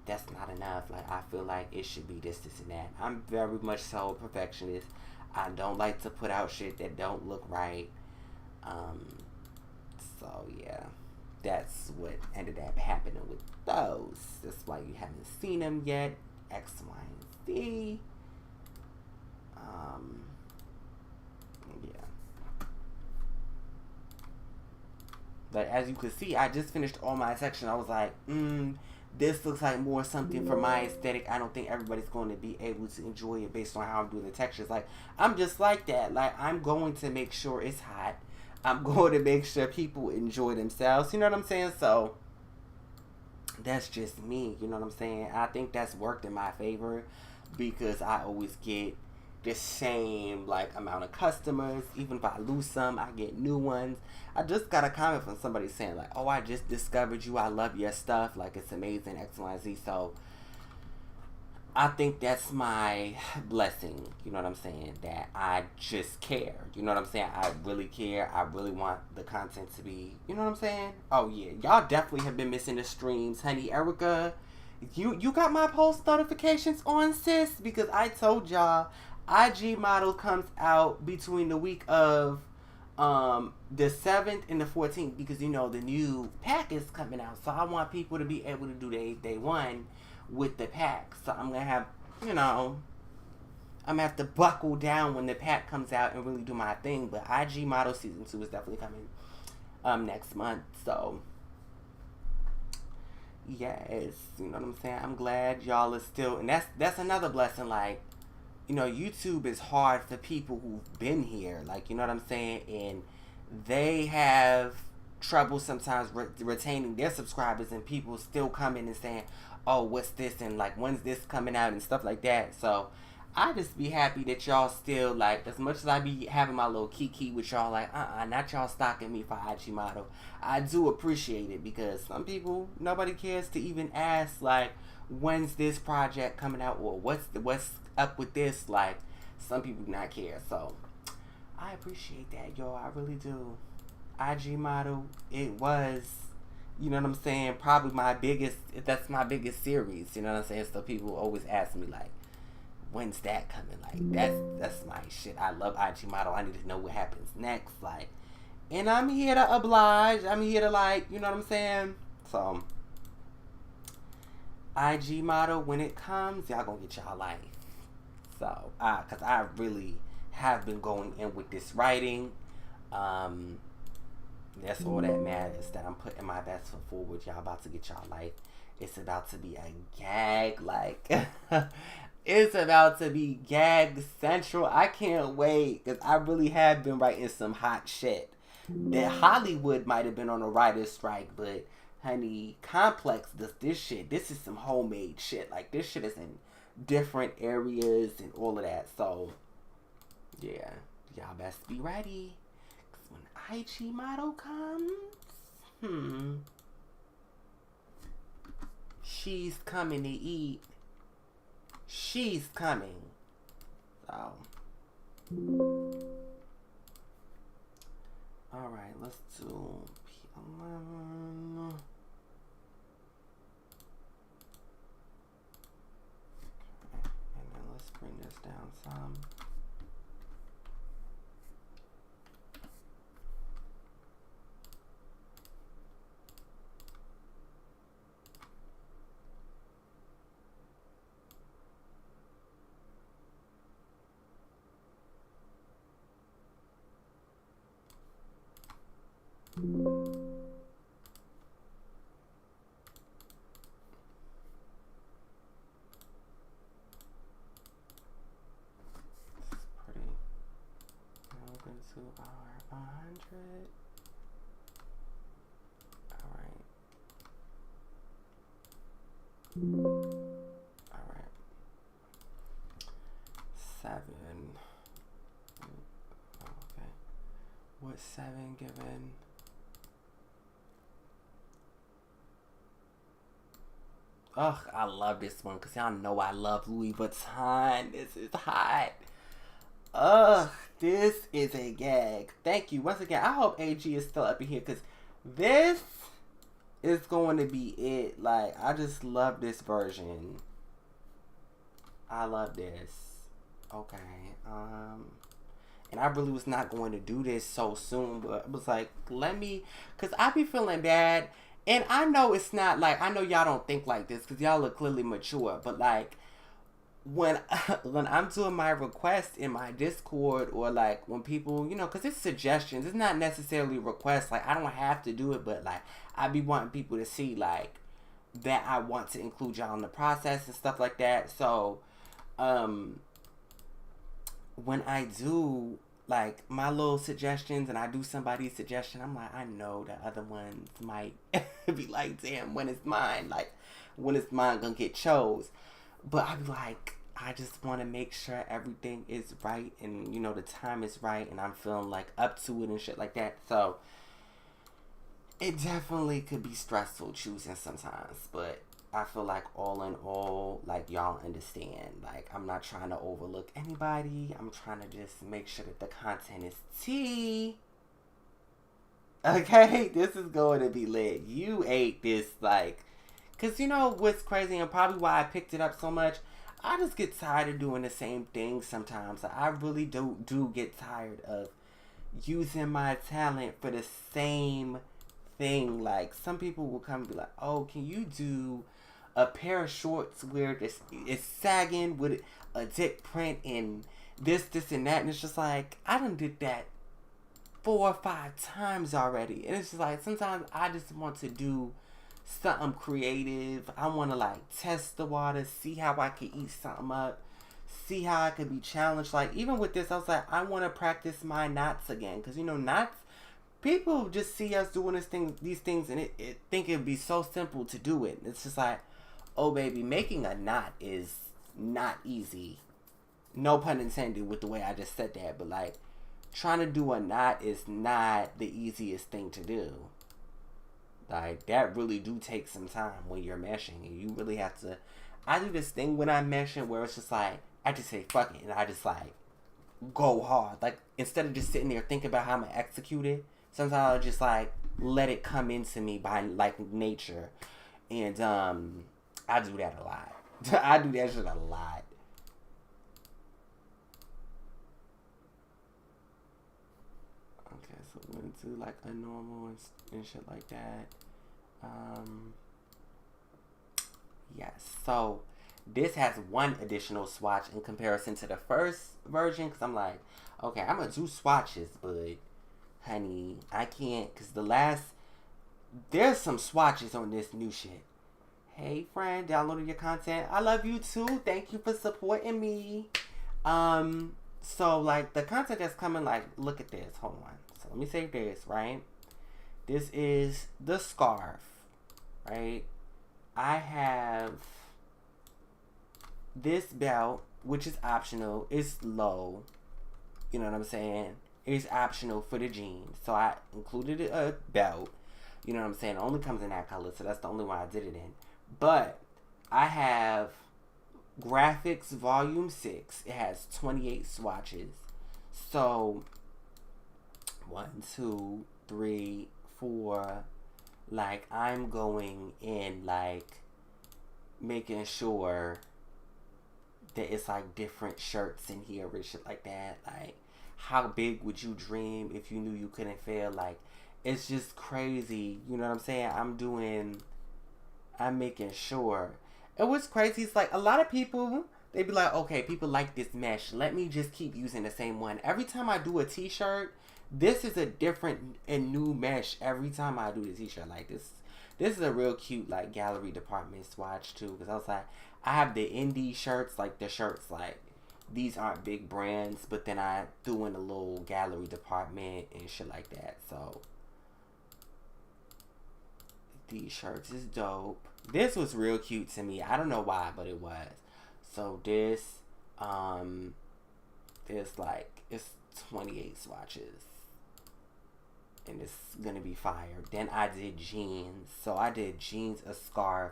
that's not enough. Like, I feel like it should be this, and that. I'm very much so a perfectionist. I don't like to put out shit that don't look right. So yeah. that's what ended up happening with those. That's why you haven't seen them yet. X, Y, and Z. Yeah. But as you can see, I just finished all my section. I was like, this looks like more something for my aesthetic. I don't think everybody's going to be able to enjoy it based on how I'm doing the textures. Like, I'm just like that. Like, I'm going to make sure it's hot. I'm going to make sure people enjoy themselves. You know what I'm saying? So, that's just me. You know what I'm saying? I think that's worked in my favor because I always get the same like amount of customers. Even if I lose some, I get new ones. I just got a comment from somebody saying like, oh, I just discovered you, I love your stuff, like it's amazing, X, Y, Z. So I think that's my blessing, you know what I'm saying, that I just care, you know what I'm saying, I really care, I really want the content to be, you know what I'm saying. Oh yeah, y'all definitely have been missing the streams, honey. Erica, you got my post notifications on, sis? Because I told y'all IG model comes out between the week of the 7th and the 14th, because you know the new pack is coming out, so I want people to be able to do their day one with the pack. So I'm gonna have, you know, I'm gonna have to buckle down when the pack comes out and really do my thing. But IG model season 2 is definitely coming next month. So yes, you know what I'm saying, I'm glad y'all are still, and that's another blessing. Like, you know, YouTube is hard for people who've been here, like, you know what I'm saying, and they have trouble sometimes retaining their subscribers, and people still come in and saying, oh, what's this, and like, when's this coming out, and stuff like that. So I just be happy that y'all still, like, as much as I be having my little kiki with y'all, like, not y'all stalking me for IG model, I do appreciate it, because some people, nobody cares to even ask, like, when's this project coming out, or what's up with this. Like, some people do not care. So I appreciate that, y'all. I really do. IG model, it was, you know what I'm saying, probably my biggest, that's my biggest series, you know what I'm saying. So people always ask me like, when's that coming? Like, that's my shit. I love IG model. I need to know what happens next. Like, and I'm here to oblige. I'm here to, like, you know what I'm saying. So IG model, when it comes, y'all gonna get y'all life. So, cause I really have been going in with this writing. That's all that matters. That I'm putting my best foot forward. Y'all about to get y'all life. It's about to be a gag. Like, it's about to be gag central. I can't wait, cause I really have been writing some hot shit. That Hollywood might have been on a writer's strike, but honey, Complex does this shit. This is some homemade shit. Like, this shit is in different areas and all of that. So yeah, y'all best be ready, cause when IG model comes, she's coming to eat. She's coming. So all right, let's do P11. Bring this down some. To our 100. All right. 7. Okay. What's 7 given? Ugh, I love this one because y'all know I love Louis Vuitton. This is hot. Ugh, this is a gag. Thank you. Once again, I hope AG is still up in here because this is going to be it. Like, I just love this version. I love this. Okay. And I really was not going to do this so soon, but I was like, let me, because I be feeling bad. And I know it's not like, I know y'all don't think like this because y'all look clearly mature, but like, when when I'm doing my request in my Discord, or like when people, because it's suggestions, it's not necessarily requests. Like I don't have to do it, but like I be wanting people to see like that I want to include y'all in the process and stuff like that. So, when I do like my little suggestions and I do somebody's suggestion, I'm like, I know the other ones might be like, damn, when is mine? Like, when is mine gonna get chose? But I be like, I just want to make sure everything is right and, the time is right and I'm feeling like up to it and shit like that. So, it definitely could be stressful choosing sometimes, but I feel like all in all, like y'all understand. Like I'm not trying to overlook anybody. I'm trying to just make sure that the content is tea. Okay, this is going to be lit. You ate this like, cause what's crazy and probably why I picked it up so much. I just get tired of doing the same thing sometimes. I really do get tired of using my talent for the same thing. Like some people will come and be like, oh, can you do a pair of shorts where it's sagging with a dick print and this and that, and it's just like I done did that 4 or 5 times already, and it's just like sometimes I just want to do something creative. I want to like test the water, see how I can eat something up, see how I could be challenged. Like even with this, I was like, I want to practice my knots again, because knots. People just see us doing these things, and it think it'd be so simple to do it. It's just like, oh baby, making a knot is not easy. No pun intended with the way I just said that, but like trying to do a knot is not the easiest thing to do. Like that really do take some time when you're meshing, and you really have to. I do this thing when I'm meshing where it's just like I just say fuck it, and I just like go hard. Like instead of just sitting there thinking about how I'm gonna execute it, sometimes I'll just like let it come into me by like nature, and I do that a lot. I do that shit a lot. Okay, so we're gonna do like a normal and shit like that. Yes. So this has one additional swatch in comparison to the first version, because I'm like, okay, I'm gonna do swatches, but honey, I can't, because there's some swatches on this new shit. Hey friend, downloading your content. I love you too. Thank you for supporting me. So like the content that's coming, like, look at this. Hold on. So let me say this, right? This is the scarf, right? I have this belt, which is optional. It's low. You know what I'm saying? It's optional for the jeans. So I included a belt. You know what I'm saying? It only comes in that color, so that's the only one I did it in. But I have Graphics Volume 6. It has 28 swatches. So 1, 2, 3, 4. Like I'm going in like making sure that it's like different shirts in here and shit like that. Like how big would you dream if you knew you couldn't fail? Like it's just crazy. You know what I'm saying? I'm making sure. It was crazy. It's like a lot of people, they be like, okay, people like this mesh. Let me just keep using the same one. Every time I do a t-shirt, this is a different and new mesh every time I do the t-shirt. Like this is a real cute like gallery department swatch too. Because I was like, I have the indie shirts, like the shirts like these aren't big brands, but then I threw in a little gallery department and shit like that. So these shirts is dope. This was real cute to me. I don't know why, but it was. So this, like, it's 28 swatches. And it's gonna be fire. Then I did jeans. So I did jeans, a scarf,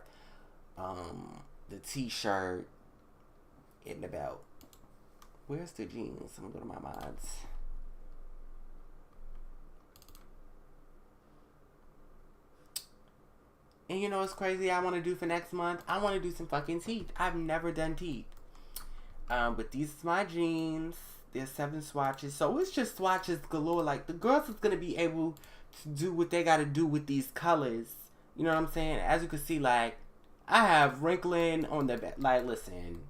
the t-shirt, and the belt. Where's the jeans? I'm gonna go to my mods. And you know what's crazy I want to do for next month? I want to do some fucking teeth. I've never done teeth. But these are my jeans. There's 7 swatches. So it's just swatches galore. Like, the girls is going to be able to do what they got to do with these colors. You know what I'm saying? As you can see, like, I have wrinkling on the back. Like, listen.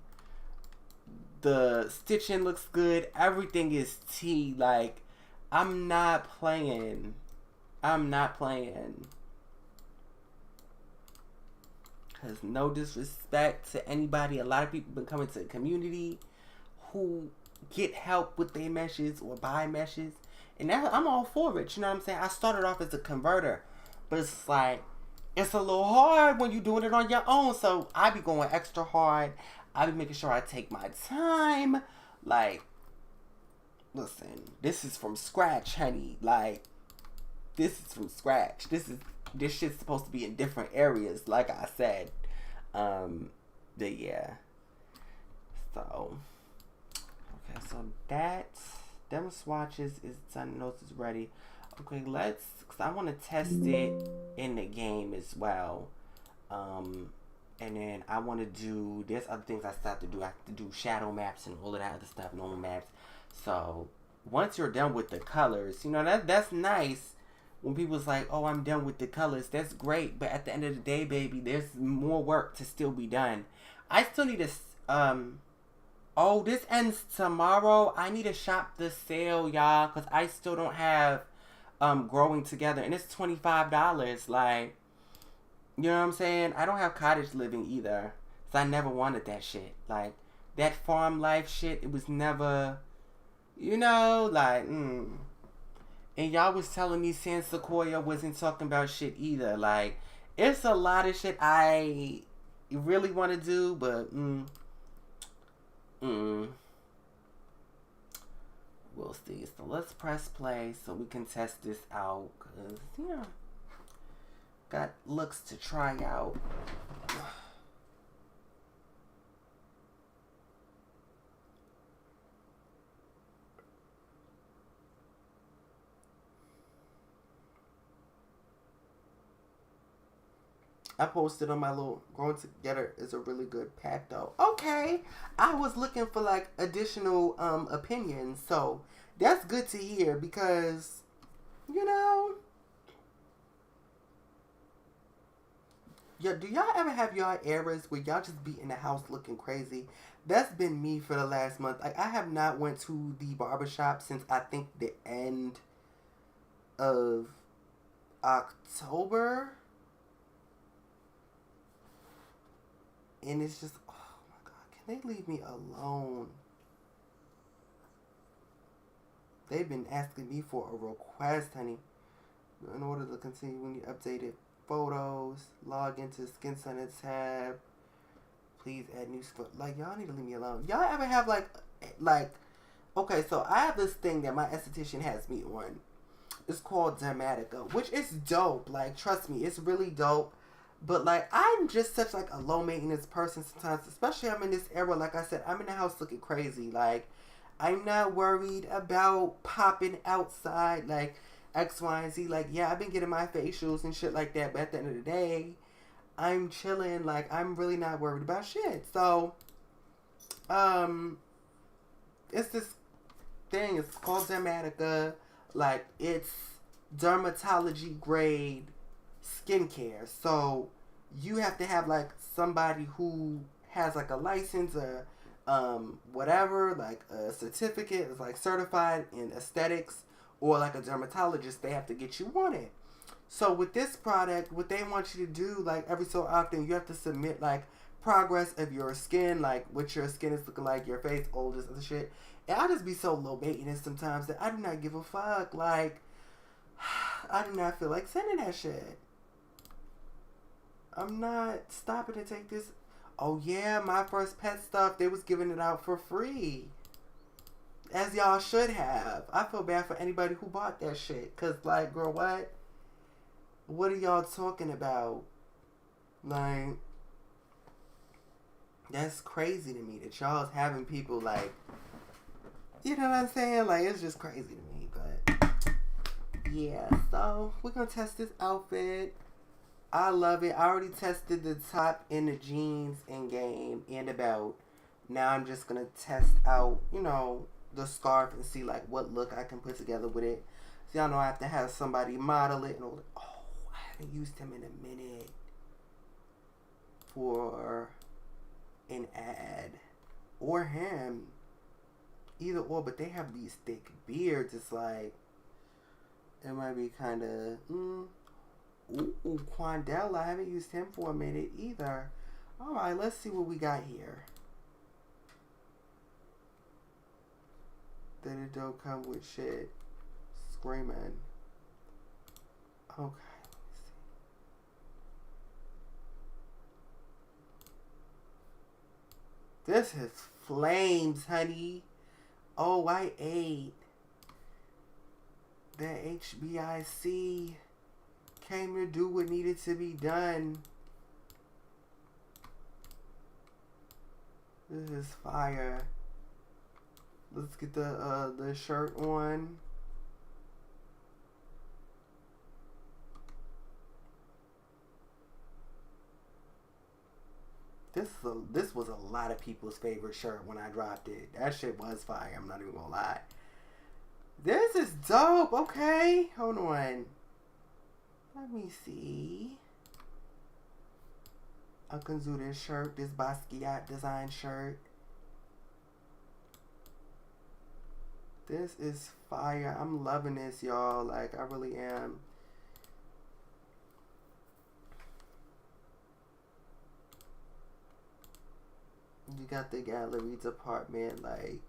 The stitching looks good. Everything is tea. Like, I'm not playing. I'm not playing. Because no disrespect to anybody. A lot of people been coming to the community who get help with their meshes or buy meshes. And that, I'm all for it. You know what I'm saying? I started off as a converter. But it's like, it's a little hard when you're doing it on your own. So I be going extra hard. I be making sure I take my time. Like, listen, this is from scratch, honey. Like, this is from scratch. This shit's supposed to be in different areas, like I said. But yeah. So, okay, so them swatches is done. Notes is ready. Okay, because I want to test it in the game as well. And then I want to do, there's other things I still have to do. I have to do shadow maps and all of that other stuff, normal maps. So, once you're done with the colors, you know, that's nice. When people's like, oh, I'm done with the colors, that's great. But at the end of the day, baby, there's more work to still be done. I still need to, oh, this ends tomorrow. I need to shop the sale, y'all, because I still don't have, Growing Together. And it's $25. Like, you know what I'm saying? I don't have cottage living either. So I never wanted that shit. Like, that farm life shit, it was never, you know, like, And y'all was telling me San Sequoia wasn't talking about shit either. Like, it's a lot of shit I really want to do, but, we'll see. So let's press play so we can test this out. Because, yeah, got looks to try out. I posted on my little Growing Together is a really good pack though. Okay. I was looking for like additional opinions. So that's good to hear because, you know, do y'all ever have y'all eras where y'all just be in the house looking crazy? That's been me for the last month. Like, I have not went to the barbershop since I think the end of October. And it's just, oh my God, can they leave me alone? They've been asking me for a request, honey. In order to continue, when you updated photos, log into Skin Center tab. Please add new stuff. Like, y'all need to leave me alone. Y'all ever have like, okay, so I have this thing that my esthetician has me on. It's called Dermatica, which is dope. Like, trust me, it's really dope. But, like, I'm just such, like, a low-maintenance person sometimes. Especially I'm in this era, like I said, I'm in the house looking crazy. Like, I'm not worried about popping outside, like, X, Y, and Z. Like, yeah, I've been getting my facials and shit like that. But at the end of the day, I'm chilling. Like, I'm really not worried about shit. So, it's this thing. It's called Dermatica. Like, it's dermatology-grade skincare. So you have to have like somebody who has like a license or whatever, like a certificate, is like certified in aesthetics, or like a dermatologist. They have to get you on it. So with this product, what they want you to do, like every so often, you have to submit like progress of your skin, like what your skin is looking like, your face, all this other shit. And I just be so low maintenance sometimes that I do not give a fuck. Like, I do not feel like sending that shit. I'm not stopping to take this. Oh yeah, my first pet stuff, they was giving it out for free. As y'all should have. I feel bad for anybody who bought that shit. Cause like, girl, what? What are y'all talking about? Like, that's crazy to me that y'all's having people like, you know what I'm saying? Like, it's just crazy to me. But yeah, so we're gonna test this outfit. I love it. I already tested the top and the jeans in game and the belt. Now I'm just going to test out, you know, the scarf and see like what look I can put together with it. So y'all know I have to have somebody model it. And I haven't used him in a minute for an ad or him, either or. But they have these thick beards. It's like it might be kind of. Ooh, Quandel. I haven't used him for a minute either. All right, let's see what we got here. That it don't come with shit. Screaming. Okay, let me see. This is flames, honey. Oh, I ate. That HBIC came to do what needed to be done. This is fire. Let's get the shirt on. This was a lot of people's favorite shirt when I dropped it. That shit was fire. I'm not even gonna lie. This is dope. Okay, hold on. Let me see. I can do this shirt, this Basquiat design shirt. This is fire. I'm loving this, y'all. Like, I really am. You got the gallery department, like.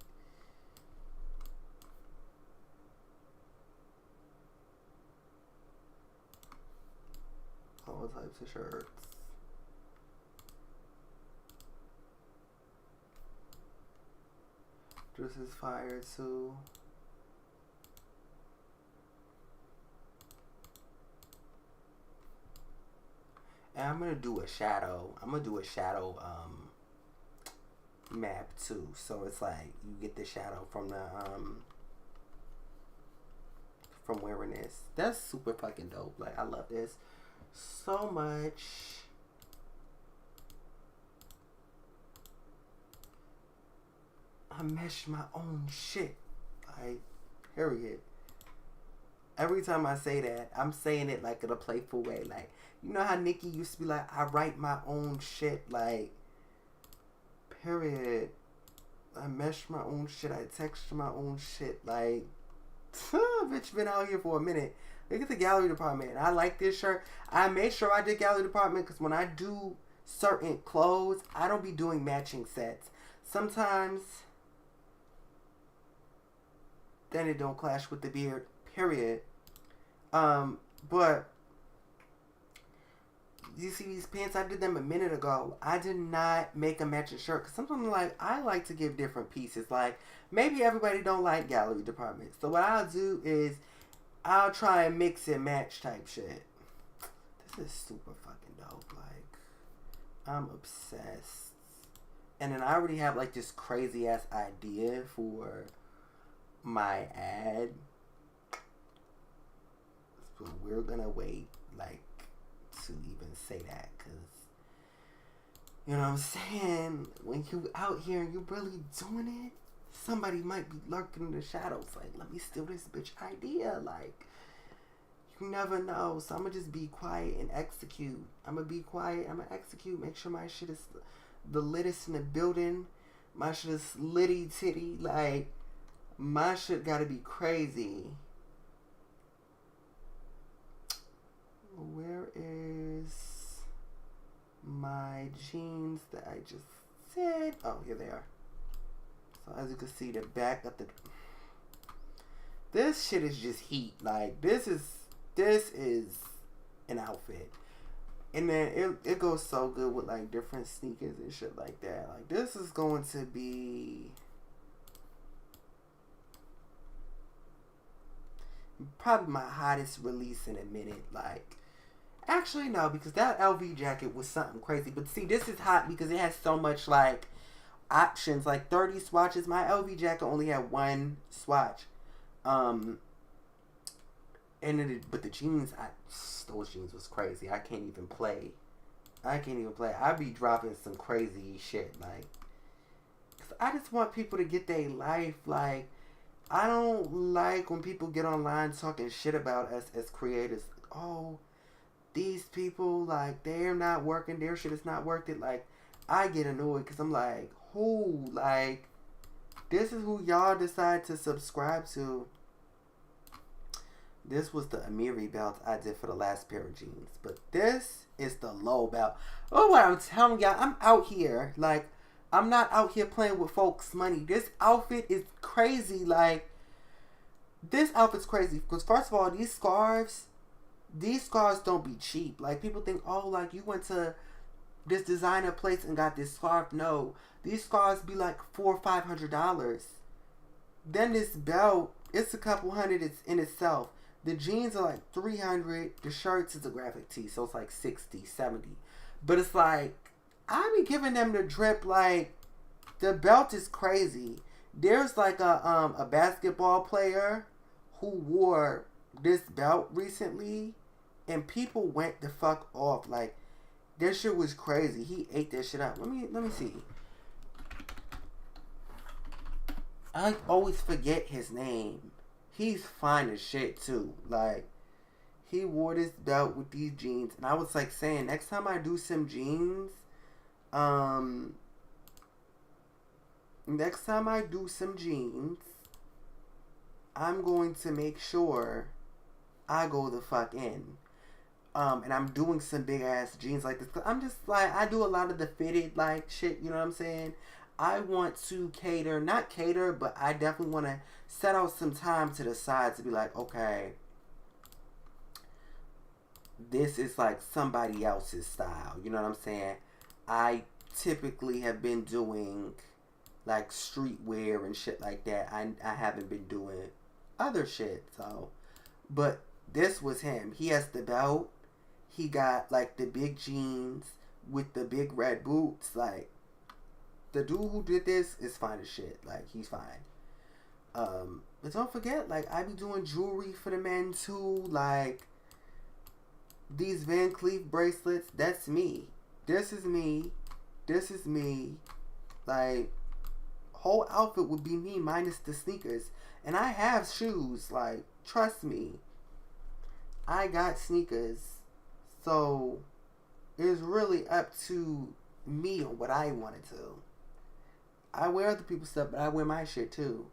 All types of shirts. This is fire too. And I'm gonna do a shadow. I'm gonna do a shadow map too. So it's like you get the shadow from the from wearing this. That's super fucking dope. Like, I love this so much. I mesh my own shit. Like, period. Every time I say that, I'm saying it like in a playful way. Like, you know how Nikki used to be like, I write my own shit. Like, period. I mesh my own shit. I texture my own shit. Like, bitch been out here for a minute. Look at the gallery department. I like this shirt. I made sure I did gallery department because when I do certain clothes, I don't be doing matching sets. Sometimes then it don't clash with the beard, period. But you see these pants, I did them a minute ago. I did not make a matching shirt because sometimes like I like to give different pieces. Like, maybe everybody don't like gallery department, so what I'll do is I'll try and mix and match type shit. This is super fucking dope. Like, I'm obsessed. And then I already have like this crazy ass idea for my ad, but we're gonna wait like to even say that, because you know what I'm saying, when you out here and you really doing it, somebody might be lurking in the shadows like, let me steal this bitch idea. Like, you never know. So I'm gonna just be quiet and execute. I'm gonna be quiet, I'm gonna execute, make sure my shit is the littest in the building. My shit is litty titty. Like, my shit gotta be crazy. Where is my jeans that I just said? Oh, here they are. So as you can see, the back of the... This shit is just heat. Like, this is an outfit. And then it goes so good with like different sneakers and shit like that. Like, this is going to be probably my hottest release in a minute. Like, actually no, because that LV jacket was something crazy. But see, this is hot because it has so much like options, like 30 swatches. My LV jacket only had one swatch. But the jeans, those jeans was crazy. I can't even play. I be dropping some crazy shit, like, 'cause I just want people to get their life. Like, I don't like when people get online talking shit about us as creators. Oh, these people, like, they're not working, their shit is not worth it. Like, I get annoyed because I'm like, who? Like, this is who y'all decide to subscribe to. This was the Amiri belt I did for the last pair of jeans. But this is the low belt. Oh, what I'm telling y'all, I'm out here. Like, I'm not out here playing with folks' money. This outfit is crazy. Like, this outfit's crazy. Because, first of all, these scarves don't be cheap. Like, people think, oh, like, you went to this designer place and got this scarf. No. These scarves be like $400-$500. Then this belt, it's a couple hundred in itself. The jeans are like 300. The shirts is a graphic tee, so it's like 60, 70. But it's like, I be giving them the drip. Like, the belt is crazy. There's like a basketball player who wore this belt recently, and people went the fuck off. Like, this shit was crazy. He ate that shit up. Let me see. I always forget his name. He's fine as shit too. Like, he wore this belt with these jeans, and I was like saying, next time I do some jeans, next time I do some jeans, I'm going to make sure I go the fuck in. And I'm doing some big ass jeans like this. Cause I'm just like, I do a lot of the fitted like shit, you know what I'm saying? I want to not cater, but I definitely want to set out some time to the side to be like, okay, this is like somebody else's style. You know what I'm saying? I typically have been doing like streetwear and shit like that. I haven't been doing other shit. So, but this was him. He has the belt. He got like the big jeans with the big red boots. Like, the dude who did this is fine as shit. Like, he's fine. But don't forget, like, I be doing jewelry for the men too. Like, these Van Cleef bracelets, that's me. This is me. This is me. Like, whole outfit would be me minus the sneakers. And I have shoes. Like, trust me. I got sneakers. So, it's really up to me on what I want to do. I wear other people's stuff, but I wear my shit too.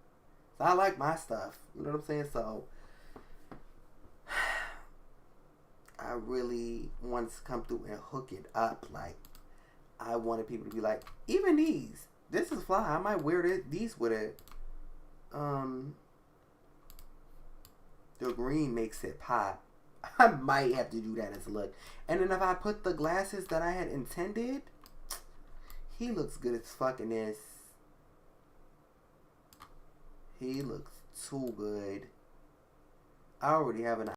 So I like my stuff. You know what I'm saying? So I really want to come through and hook it up. Like, I wanted people to be like, even these. This is fly. I might wear these with it. The green makes it pop. I might have to do that as a look. And then if I put the glasses that I had intended, he looks good as fuck in this. He looks too good. I already have an